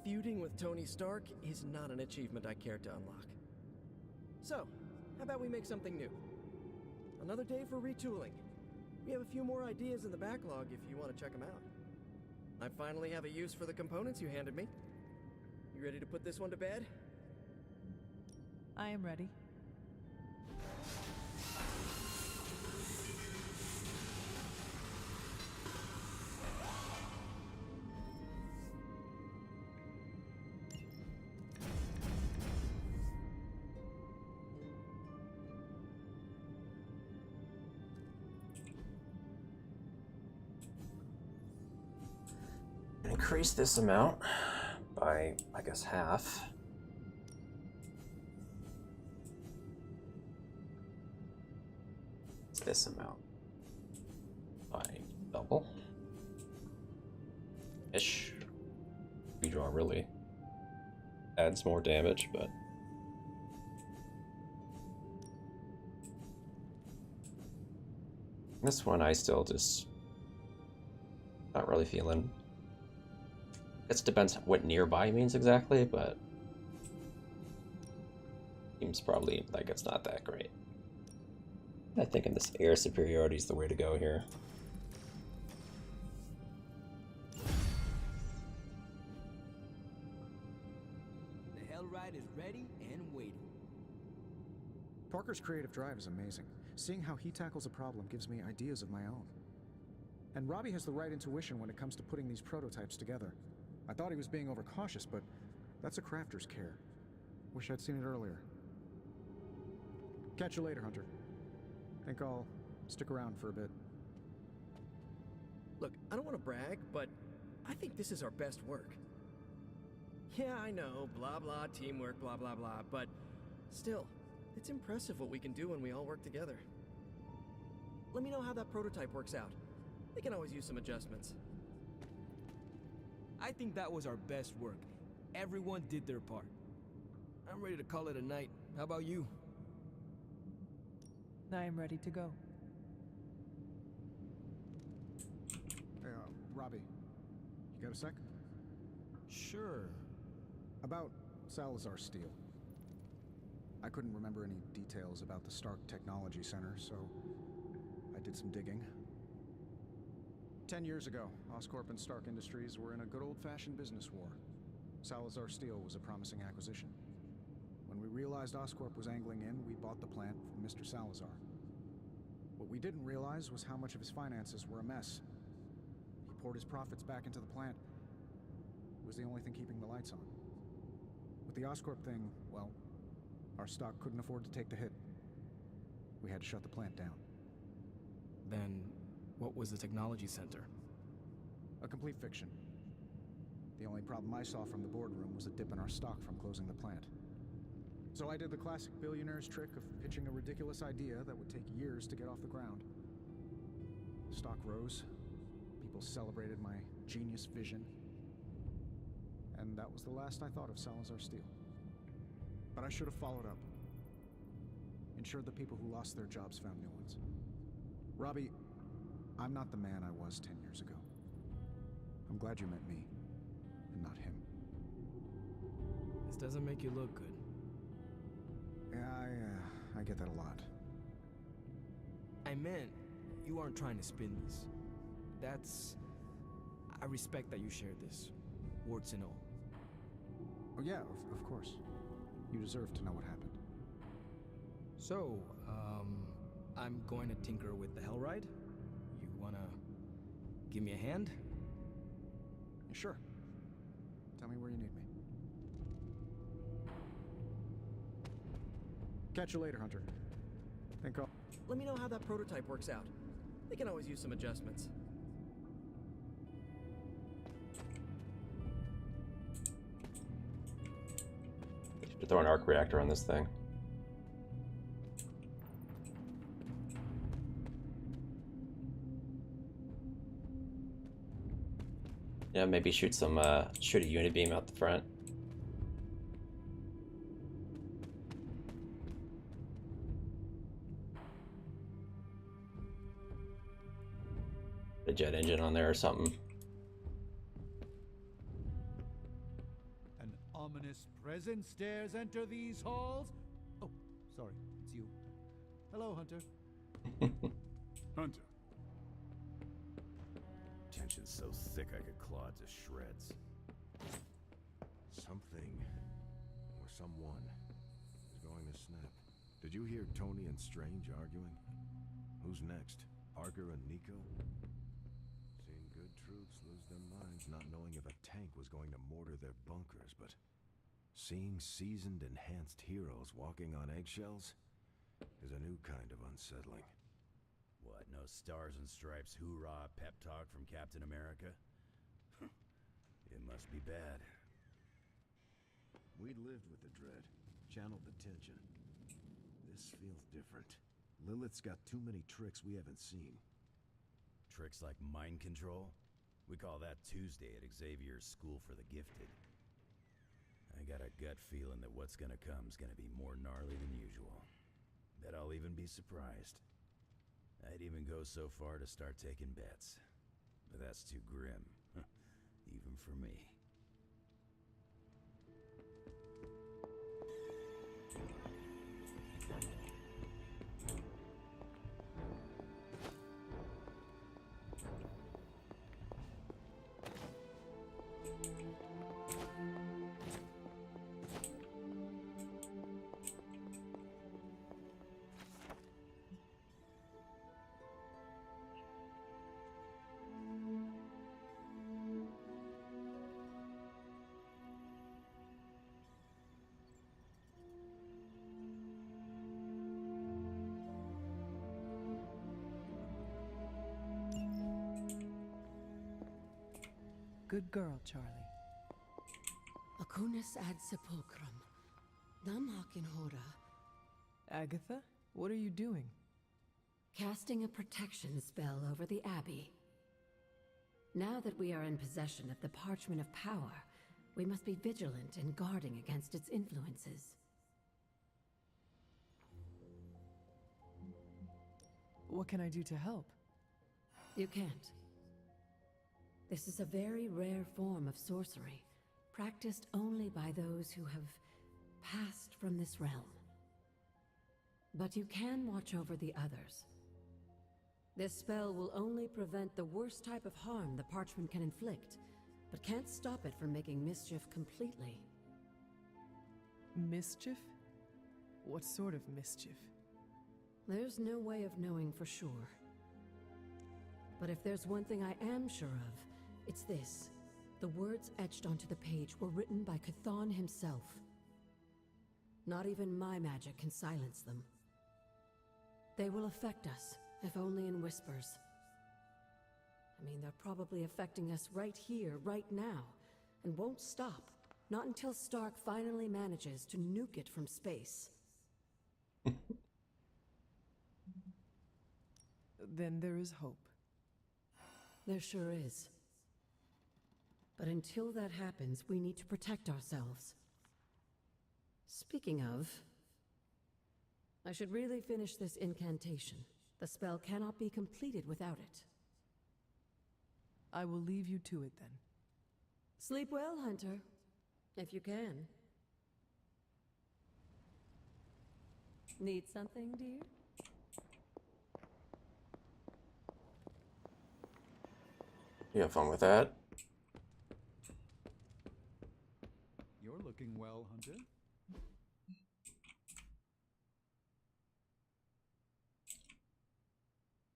Feuding with Tony Stark is not an achievement I care to unlock. So, how about we make something new? Another day for retooling. We have a few more ideas in the backlog if you want to check them out. I finally have a use for the components you handed me. You ready to put this one to bed? I am ready. Increase this amount by, I guess, half. This amount by double. Ish. Redraw really adds more damage, but this one I still just not really feeling. It depends what nearby means exactly, but seems probably like it's not that great. I think in this air superiority is the way to go here. The Hellride is ready and waiting. Parker's creative drive is amazing. Seeing how he tackles a problem gives me ideas of my own. And Robbie has the right intuition when it comes to putting these prototypes together. I thought he was being overcautious, but that's a crafter's care. Wish I'd seen it earlier. Catch you later, Hunter. Think I'll stick around for a bit. Look, I don't want to brag, but I think this is our best work. Yeah, I know, blah blah, teamwork, blah blah blah, but still, it's impressive what we can do when we all work together. Let me know how that prototype works out. We can always use some adjustments. I think that was our best work. Everyone did their part. I'm ready to call it a night. How about you? I am ready to go. Hey, Robbie, you got a sec? Sure. About Salazar Steel. I couldn't remember any details about the Stark Technology Center, so I did some digging. 10 years ago, Oscorp and Stark Industries were in a good old-fashioned business war. Salazar Steel was a promising acquisition. When we realized Oscorp was angling in, we bought the plant from Mr. Salazar. What we didn't realize was how much of his finances were a mess. He poured his profits back into the plant. It was the only thing keeping the lights on. With the Oscorp thing, well, our stock couldn't afford to take the hit. We had to shut the plant down. Then, what was the technology center? A complete fiction. The only problem I saw from the boardroom was a dip in our stock from closing the plant. So I did the classic billionaire's trick of pitching a ridiculous idea that would take years to get off the ground. Stock rose. People celebrated my genius vision. And that was the last I thought of Salazar Steel. But I should have followed up. Ensured the people who lost their jobs found new ones. Robbie, I'm not the man I was 10 years ago. I'm glad you met me, and not him. This doesn't make you look good. Yeah, I get that a lot. I meant, you aren't trying to spin this. I respect that you shared this, warts and all. Oh yeah, of course. You deserve to know what happened. So, I'm going to tinker with the Hellride. You wanna give me a hand? Sure. Tell me where you need me. Catch you later, Hunter. Think I'll... Let me know how that prototype works out. They can always use some adjustments. Should throw an arc reactor on this thing. Yeah, maybe shoot a unibeam out the front. A jet engine on there or something. An ominous presence dares enter these halls? Oh, sorry, it's you. Hello, Hunter. Hunter. Tension's so thick I could claw it to shreds. Something, or someone, is going to snap. Did you hear Tony and Strange arguing? Who's next? Parker and Nico? Seen good troops lose their minds not knowing if a tank was going to mortar their bunkers, but seeing seasoned, enhanced heroes walking on eggshells is a new kind of unsettling. What, no stars and stripes hoorah pep talk from Captain America? It must be bad. We'd lived with the dread, channeled the tension. This feels different. Lilith's got too many tricks we haven't seen. Tricks like mind control? We call that Tuesday at Xavier's School for the Gifted. I got a gut feeling that what's gonna come is gonna be more gnarly than usual. Bet I'll even be surprised. I'd even go so far to start taking bets. But that's too grim, even for me. Good girl, Charlie. Acunus ad sepulchrum. Nam hakin hora. Agatha, what are you doing? Casting a protection spell over the Abbey. Now that we are in possession of the Parchment of Power, we must be vigilant in guarding against its influences. What can I do to help? You can't. This is a very rare form of sorcery, practiced only by those who have passed from this realm. But you can watch over the others. This spell will only prevent the worst type of harm the parchment can inflict, but can't stop it from making mischief completely. Mischief? What sort of mischief? There's no way of knowing for sure. But if there's one thing I am sure of, it's this. The words etched onto the page were written by Chthon himself. Not even my magic can silence them. They will affect us, if only in whispers. I mean, they're probably affecting us right here, right now, and won't stop. Not until Stark finally manages to nuke it from space. Then there is hope. There sure is. But until that happens, we need to protect ourselves. Speaking of, I should really finish this incantation. The spell cannot be completed without it. I will leave you to it then. Sleep well, Hunter. If you can. Need something, dear? You have fun with that? You're looking well, Hunter.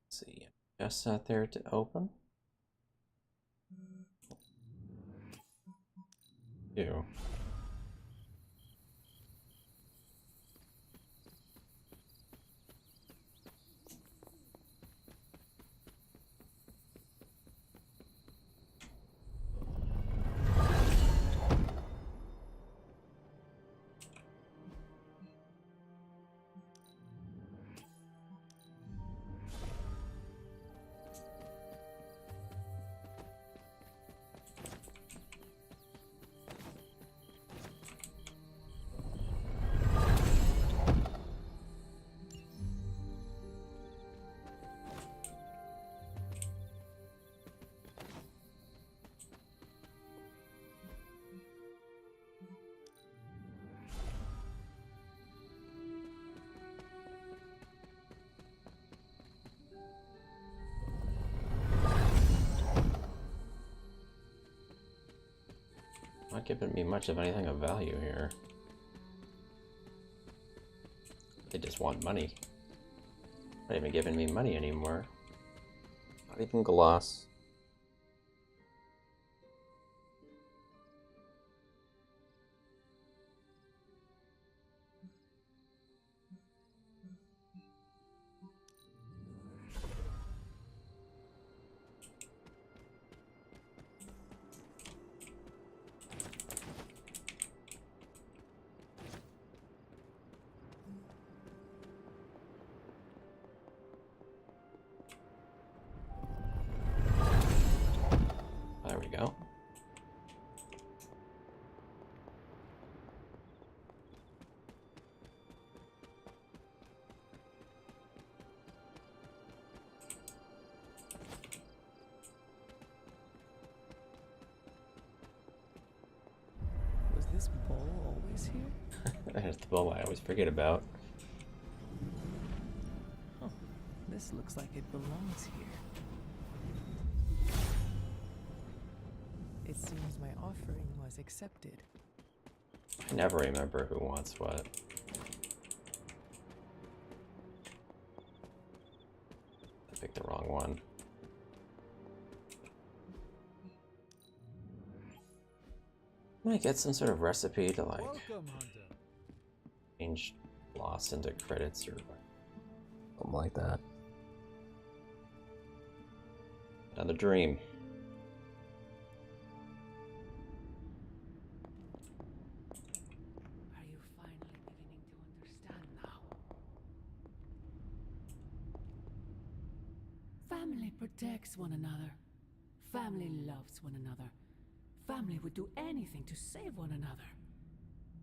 Let's see. Just out there to open. Ew. Not giving me much of anything of value here. They just want money. Not even giving me money anymore. Not even gloss. There we go. Was this bowl always here? That's the bowl I always forget about. Huh. This looks like it belongs here. It seems my offering was accepted. I never remember who wants what. I picked the wrong one. Can I get some sort of recipe to like Welcome, Hunter. change loss into credits or something like that? Another dream. Are you finally beginning to understand now? Family protects one another. Family loves one another. Family would do anything to save one another.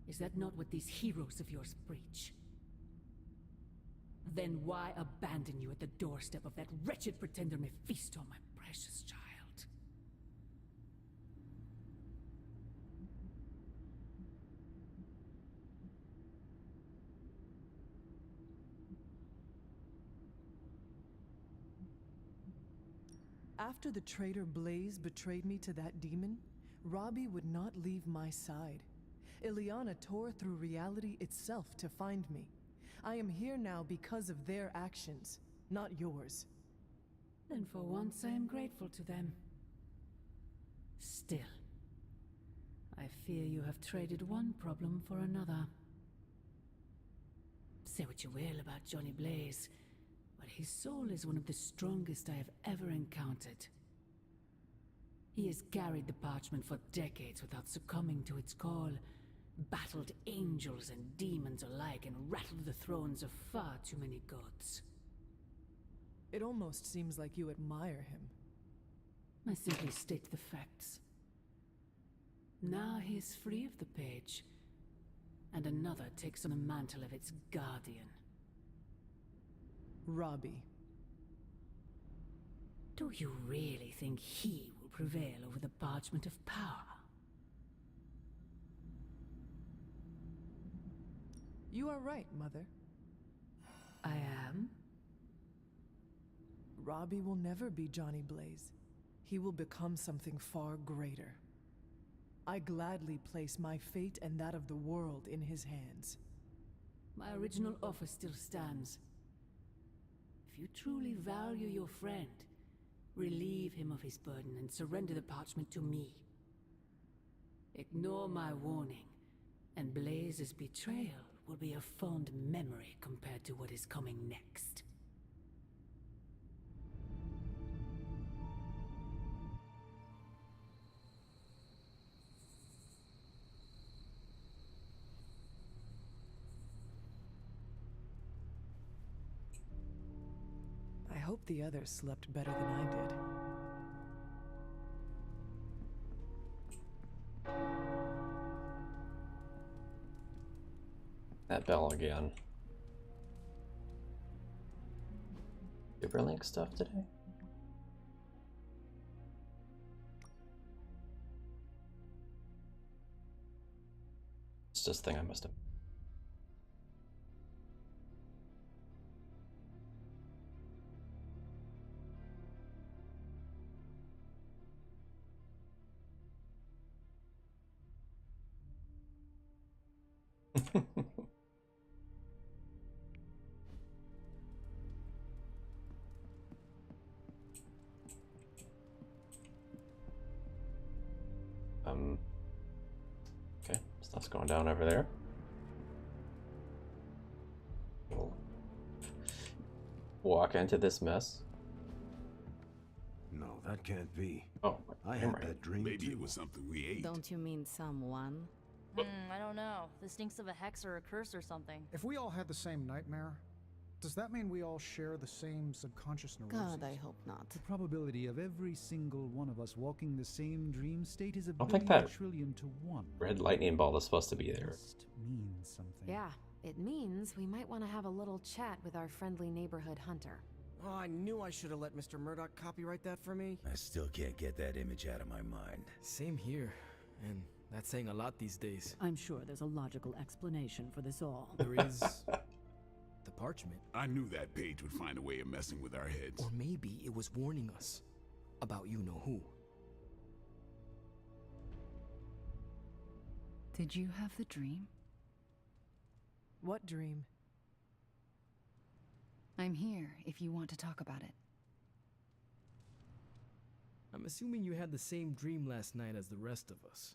Is that not what these heroes of yours preach? Then why abandon you at the doorstep of that wretched pretender Mephisto, my precious child? After the traitor Blaze betrayed me to that demon, Robbie would not leave my side. Ileana tore through reality itself to find me. I am here now because of their actions, not yours. Then for once I am grateful to them. Still, I fear you have traded one problem for another. Say what you will about Johnny Blaze, but his soul is one of the strongest I have ever encountered. He has carried the parchment for decades without succumbing to its call, battled angels and demons alike, and rattled the thrones of far too many gods. It almost seems like you admire him. I simply state the facts. Now he is free of the page, and another takes on the mantle of its guardian. Robbie. Do you really think he will prevail over the parchment of power? You are right, Mother. I am? Robbie will never be Johnny Blaze. He will become something far greater. I gladly place my fate and that of the world in his hands. My original offer still stands. If you truly value your friend, relieve him of his burden and surrender the parchment to me. Ignore my warning, and Blaze's betrayal will be a fond memory compared to what is coming next. I hope the others slept better than I did. That bell again. Superlink stuff today? It's just a thing I must have. Okay, stuff's going down over there. We'll walk into this mess. No, that can't be. Oh, I had that dream. Maybe too. it was something we ate. Don't you mean someone? I don't know. This stinks of a hex or a curse or something. If we all had the same nightmare, does that mean we all share the same subconscious neuroses? God, I hope not. The probability of every single one of us walking the same dream state is a don't think billion that trillion to one. red lightning ball is supposed to be there. Must mean something. Yeah, it means we might want to have a little chat with our friendly neighborhood hunter. Oh, I knew I should have let Mr. Murdoch copyright that for me. I still can't get that image out of my mind. Same here. And that's saying a lot these days. I'm sure there's a logical explanation for this all. There is the parchment. I knew that page would find a way of messing with our heads. Or maybe it was warning us about you-know-who. Did you have the dream? What dream? I'm here if you want to talk about it. I'm assuming you had the same dream last night as the rest of us.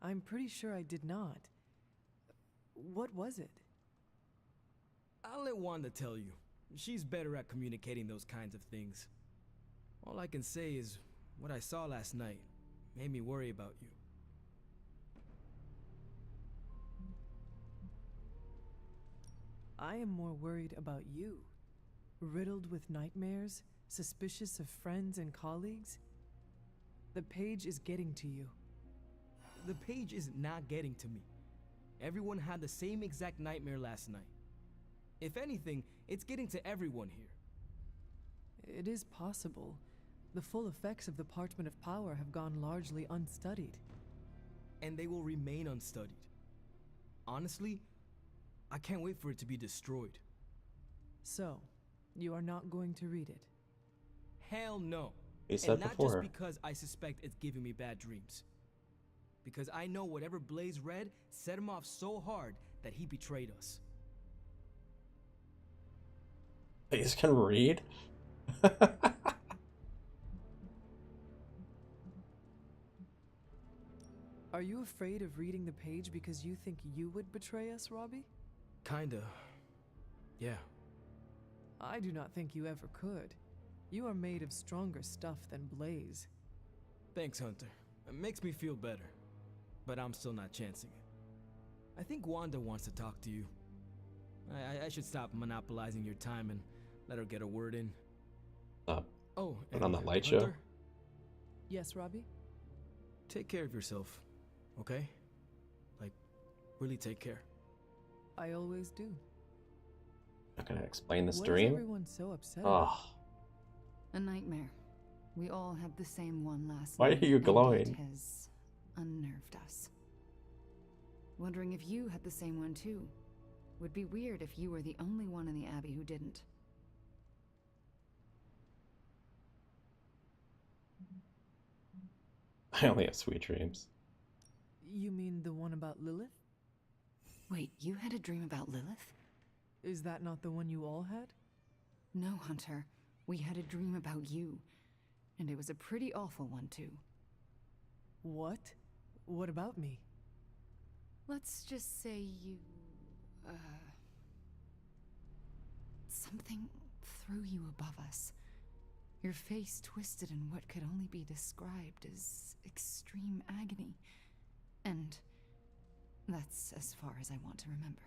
I'm pretty sure I did not. What was it? I'll let Wanda tell you. She's better at communicating those kinds of things. All I can say is, what I saw last night made me worry about you. I am more worried about you. Riddled with nightmares, suspicious of friends and colleagues. The page is getting to you. The page is not getting to me. Everyone had the same exact nightmare last night. If anything, it's getting to everyone here. It is possible. The full effects of the Parchment of Power have gone largely unstudied. And they will remain unstudied. Honestly, I can't wait for it to be destroyed. So, you are not going to read it? Hell no. He said And not before. just because I suspect it's giving me bad dreams. Because I know whatever Blaze read set him off so hard that he betrayed us. Blaze can read? Are you afraid of reading the page because you think you would betray us, Robbie? Kinda. Yeah. I do not think you ever could. You are made of stronger stuff than Blaze. Thanks, Hunter. It makes me feel better. But I'm still not chancing it. I think Wanda wants to talk to you. I should stop monopolizing your time and let her get a word in. Oh, and on the light show? Hunter, Yes, Robbie? take care of yourself, okay? Like, really take care. I always do. Not gonna explain this What dream? is everyone so upset about? A nightmare. We all had the same one last Why night. are you and glowing? It has unnerved us. Wondering if you had the same one too. Would be weird if you were the only one in the Abbey who didn't. I only have sweet dreams. You mean the one about Lilith? Wait, you had a dream about Lilith? Is that not the one you all had? No, Hunter. We had a dream about you. And it was a pretty awful one, too. What? What about me? Let's just say you... something threw you above us. Your face twisted in what could only be described as extreme agony. And that's as far as I want to remember.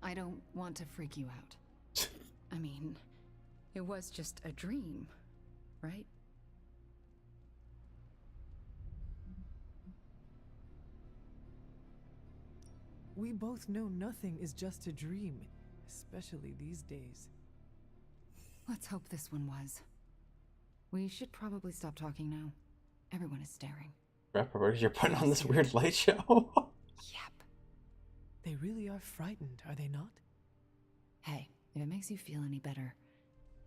I don't want to freak you out. I mean, it was just a dream, right? We both know nothing is just a dream, especially these days. Let's hope this one was. We should probably stop talking now. Everyone is staring. Rapper, you're putting on this weird light show? Yep. They really are frightened, are they not? Hey, if it makes you feel any better,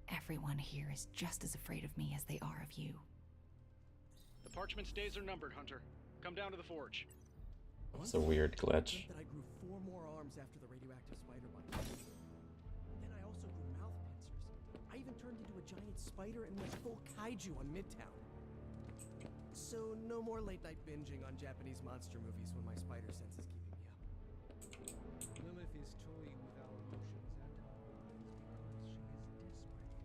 everyone here is just as afraid of me as they are of you. The parchment's days are numbered, Hunter. Come down to the forge. It's a weird glitch. That I grew 4 more arms after the radioactive spider bite. Then I also grew mouth pincers. I even turned into a giant spider and went full kaiju on Midtown. So no more late night binging on Japanese monster movies when my spider sense is keeping me up. Lilith is toying with our emotions and our minds because she is desperate.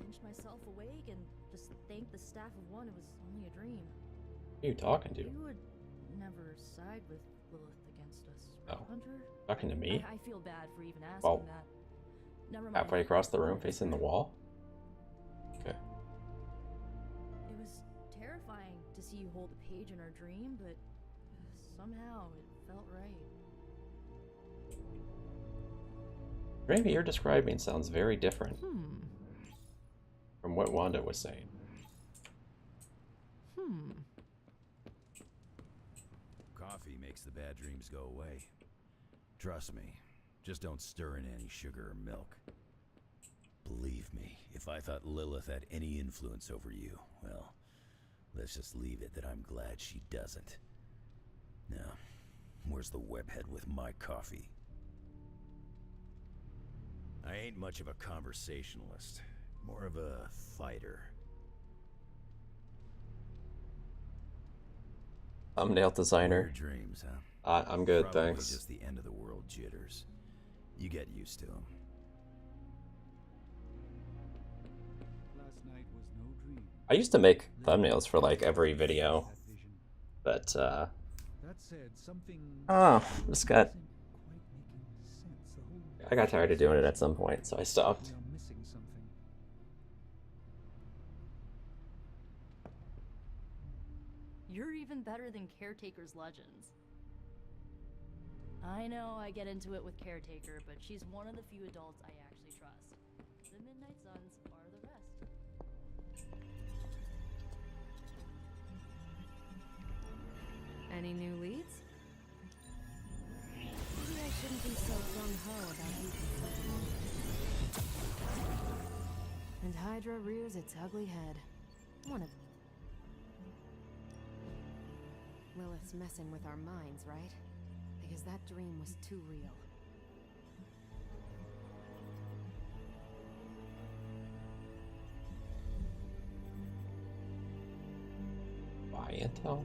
Pinched myself awake and just thanked the staff of one it was only a dream. Who are you talking to? You would never side with Lilith against us, Oh. Hunter? Talking to me? I feel bad for even asking Well, that. Never mind. halfway across the room, facing the wall? Okay. It was terrifying to see you hold a page in our dream, but somehow it felt right. The dream you're describing sounds very different from what Wanda was saying. Coffee makes the bad dreams go away. Trust me, just don't stir in any sugar or milk. Believe me, if I thought Lilith had any influence over you, well, let's just leave it that I'm glad she doesn't. Now, where's the webhead with my coffee? I ain't much of a conversationalist, more of a fighter. Thumbnail designer. Weird dreams, huh? I'm good, Probably thanks. just the end of the world jitters. You get used to them. Last night was no dream. I used to make thumbnails for like every video, but That said, something just got I got tired of doing it at some point, so I stopped. we are missing something. You're even better than Caretaker's legends. I know I get into it with Caretaker, but she's one of the few adults I actually trust. The Midnight Suns are the rest. Any new leads? Maybe I shouldn't be so gung-ho about you. And Hydra rears its ugly head. One of Lilith's messing with our minds, right? Because that dream was too real. Buy intel?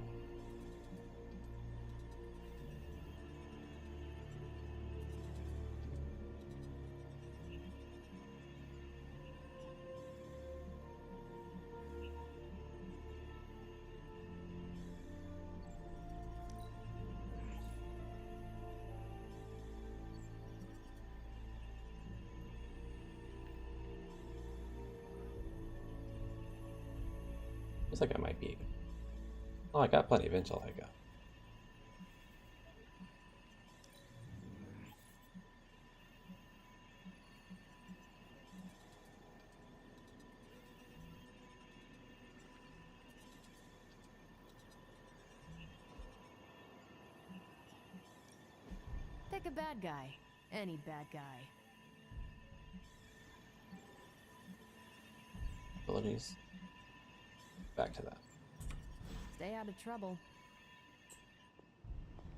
Looks like I might be. Oh, I got plenty of intel, I got. Pick a bad guy. Any bad guy. Abilities. Back to that. Stay out of trouble.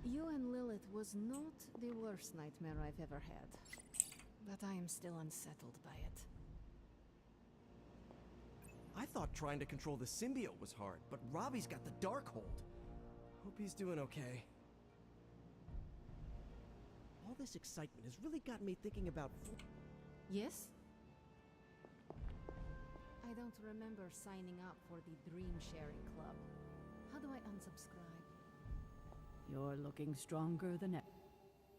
You and Lilith was not the worst nightmare I've ever had. But I am still unsettled by it. I thought trying to control the symbiote was hard, but Robbie's got the Darkhold. Hope he's doing okay. All this excitement has really got me thinking about... Yes? I don't remember signing up for the Dream Sharing Club. How do I unsubscribe? You're looking stronger than ever.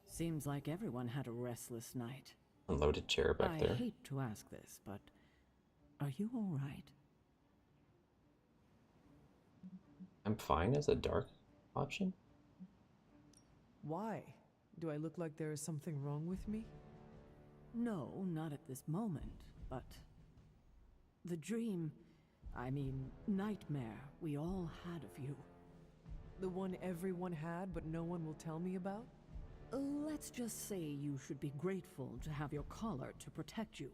Seems like everyone had a restless night. Unloaded chair back there. I hate to ask this, but are you all right? I'm fine as a dark option. Why? Do I look like there is something wrong with me? No, not at this moment, but the dream, I mean, nightmare we all had of you. The one everyone had, but no one will tell me about? Let's just say you should be grateful to have your collar to protect you.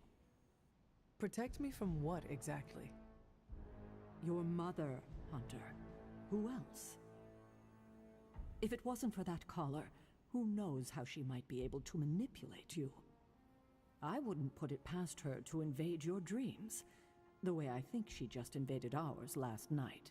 Protect me from what, exactly? Your mother, Hunter. Who else? If it wasn't for that collar, who knows how she might be able to manipulate you? I wouldn't put it past her to invade your dreams, the way I think she just invaded ours last night.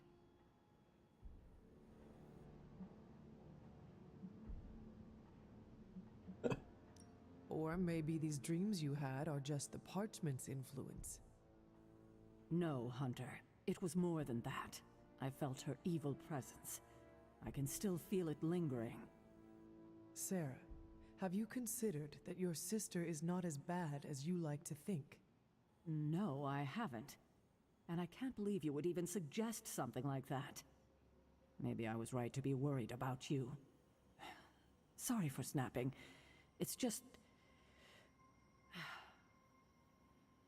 Or maybe these dreams you had are just the parchment's influence. No, Hunter. It was more than that. I felt her evil presence. I can still feel it lingering. Sarah, have you considered that your sister is not as bad as you like to think? No, I haven't. And I can't believe you would even suggest something like that. Maybe I was right to be worried about you. Sorry for snapping. It's just...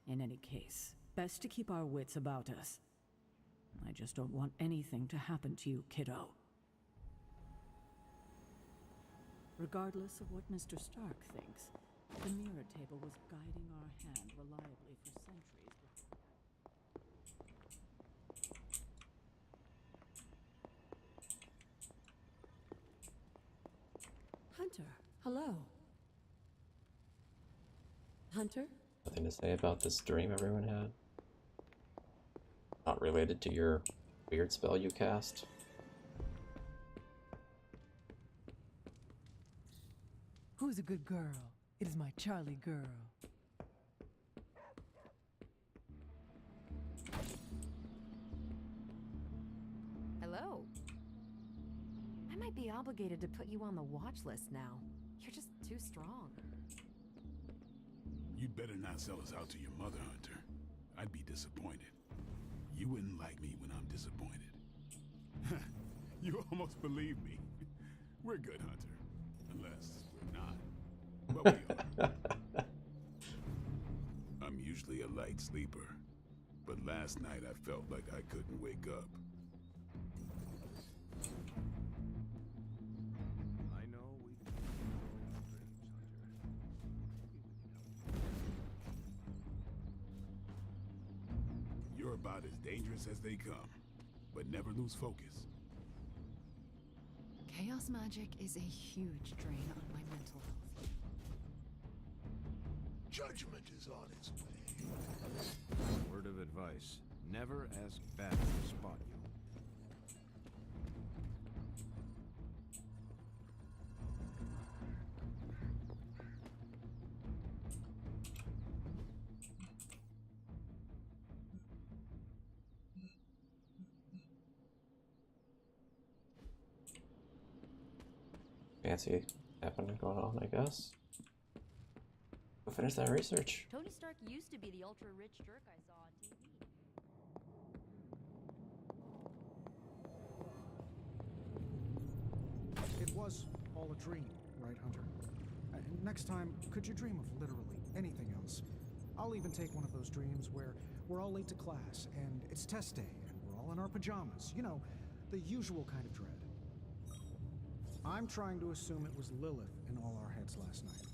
In any case, best to keep our wits about us. I just don't want anything to happen to you, kiddo. Regardless of what Mr. Stark thinks, the mirror table was guiding our hand reliably for centuries before. Hunter, hello. Hunter? Nothing to say about this dream everyone had? Not related to your weird spell you cast? Who's a good girl? It is my Charlie girl. Hello. I might be obligated to put you on the watch list now. You're just too strong. You'd better not sell us out to your mother, Hunter. I'd be disappointed. You wouldn't like me when I'm disappointed. You almost believe me. We're good, Hunter. Unless we're not. But we are. I'm usually a light sleeper. But last night I felt like I couldn't wake up. I know we can You're about as dangerous as they come, but never lose focus. Chaos magic is a huge drain on my mental health. Judgment is on its way. Word of advice. Never ask Bat to spot you. Fancy happening going on, I guess. Go finish that research. Tony Stark used to be the ultra-rich jerk I saw on TV. all a dream, right, Hunter? Next time, could you dream of literally anything else? I'll even take one of those dreams where we're all late to class, and it's test day, and we're all in our pajamas. You know, the usual kind of dread. I'm trying to assume it was Lilith in all our heads last night.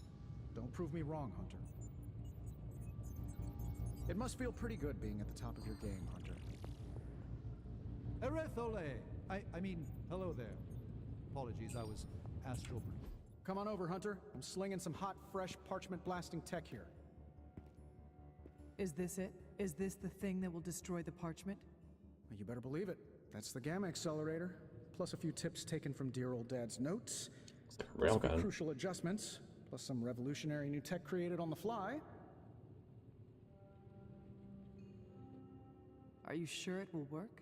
Don't prove me wrong, Hunter. It must feel pretty good being at the top of your game, Hunter. Erethole! I mean, hello there. Apologies, I was astral. Come on over, Hunter. I'm slinging some hot, fresh, parchment-blasting tech here. Is this it? Is this the thing that will destroy the parchment? Well, you better believe it. That's the Gamma Accelerator. Plus a few tips taken from dear old Dad's notes. Plus a few crucial adjustments. Plus some revolutionary new tech created on the fly. Are you sure it will work?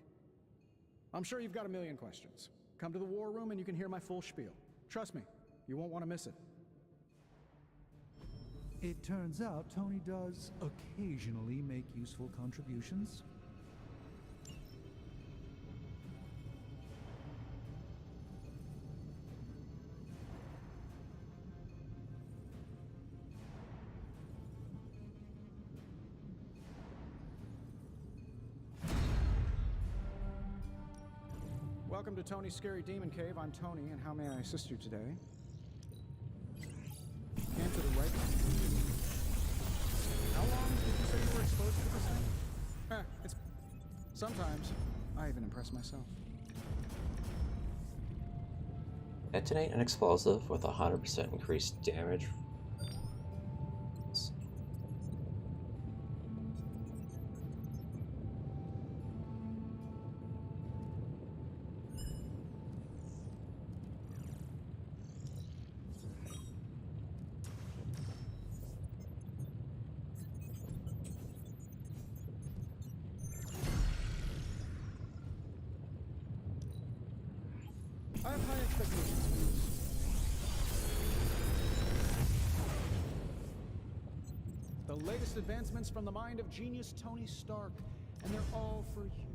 I'm sure you've got a million questions. Come to the war room and you can hear my full spiel. Trust me, you won't want to miss it. It turns out Tony does occasionally make useful contributions. Welcome to Tony's Scary Demon Cave. I'm Tony, and how may I assist you today? And to the right. How long did you say you were exposed to this thing? It's... Sometimes, I even impress myself. Detonate an explosive with 100% increased damage. I have high expectations. The latest advancements from the mind of genius Tony Stark, and they're all for you.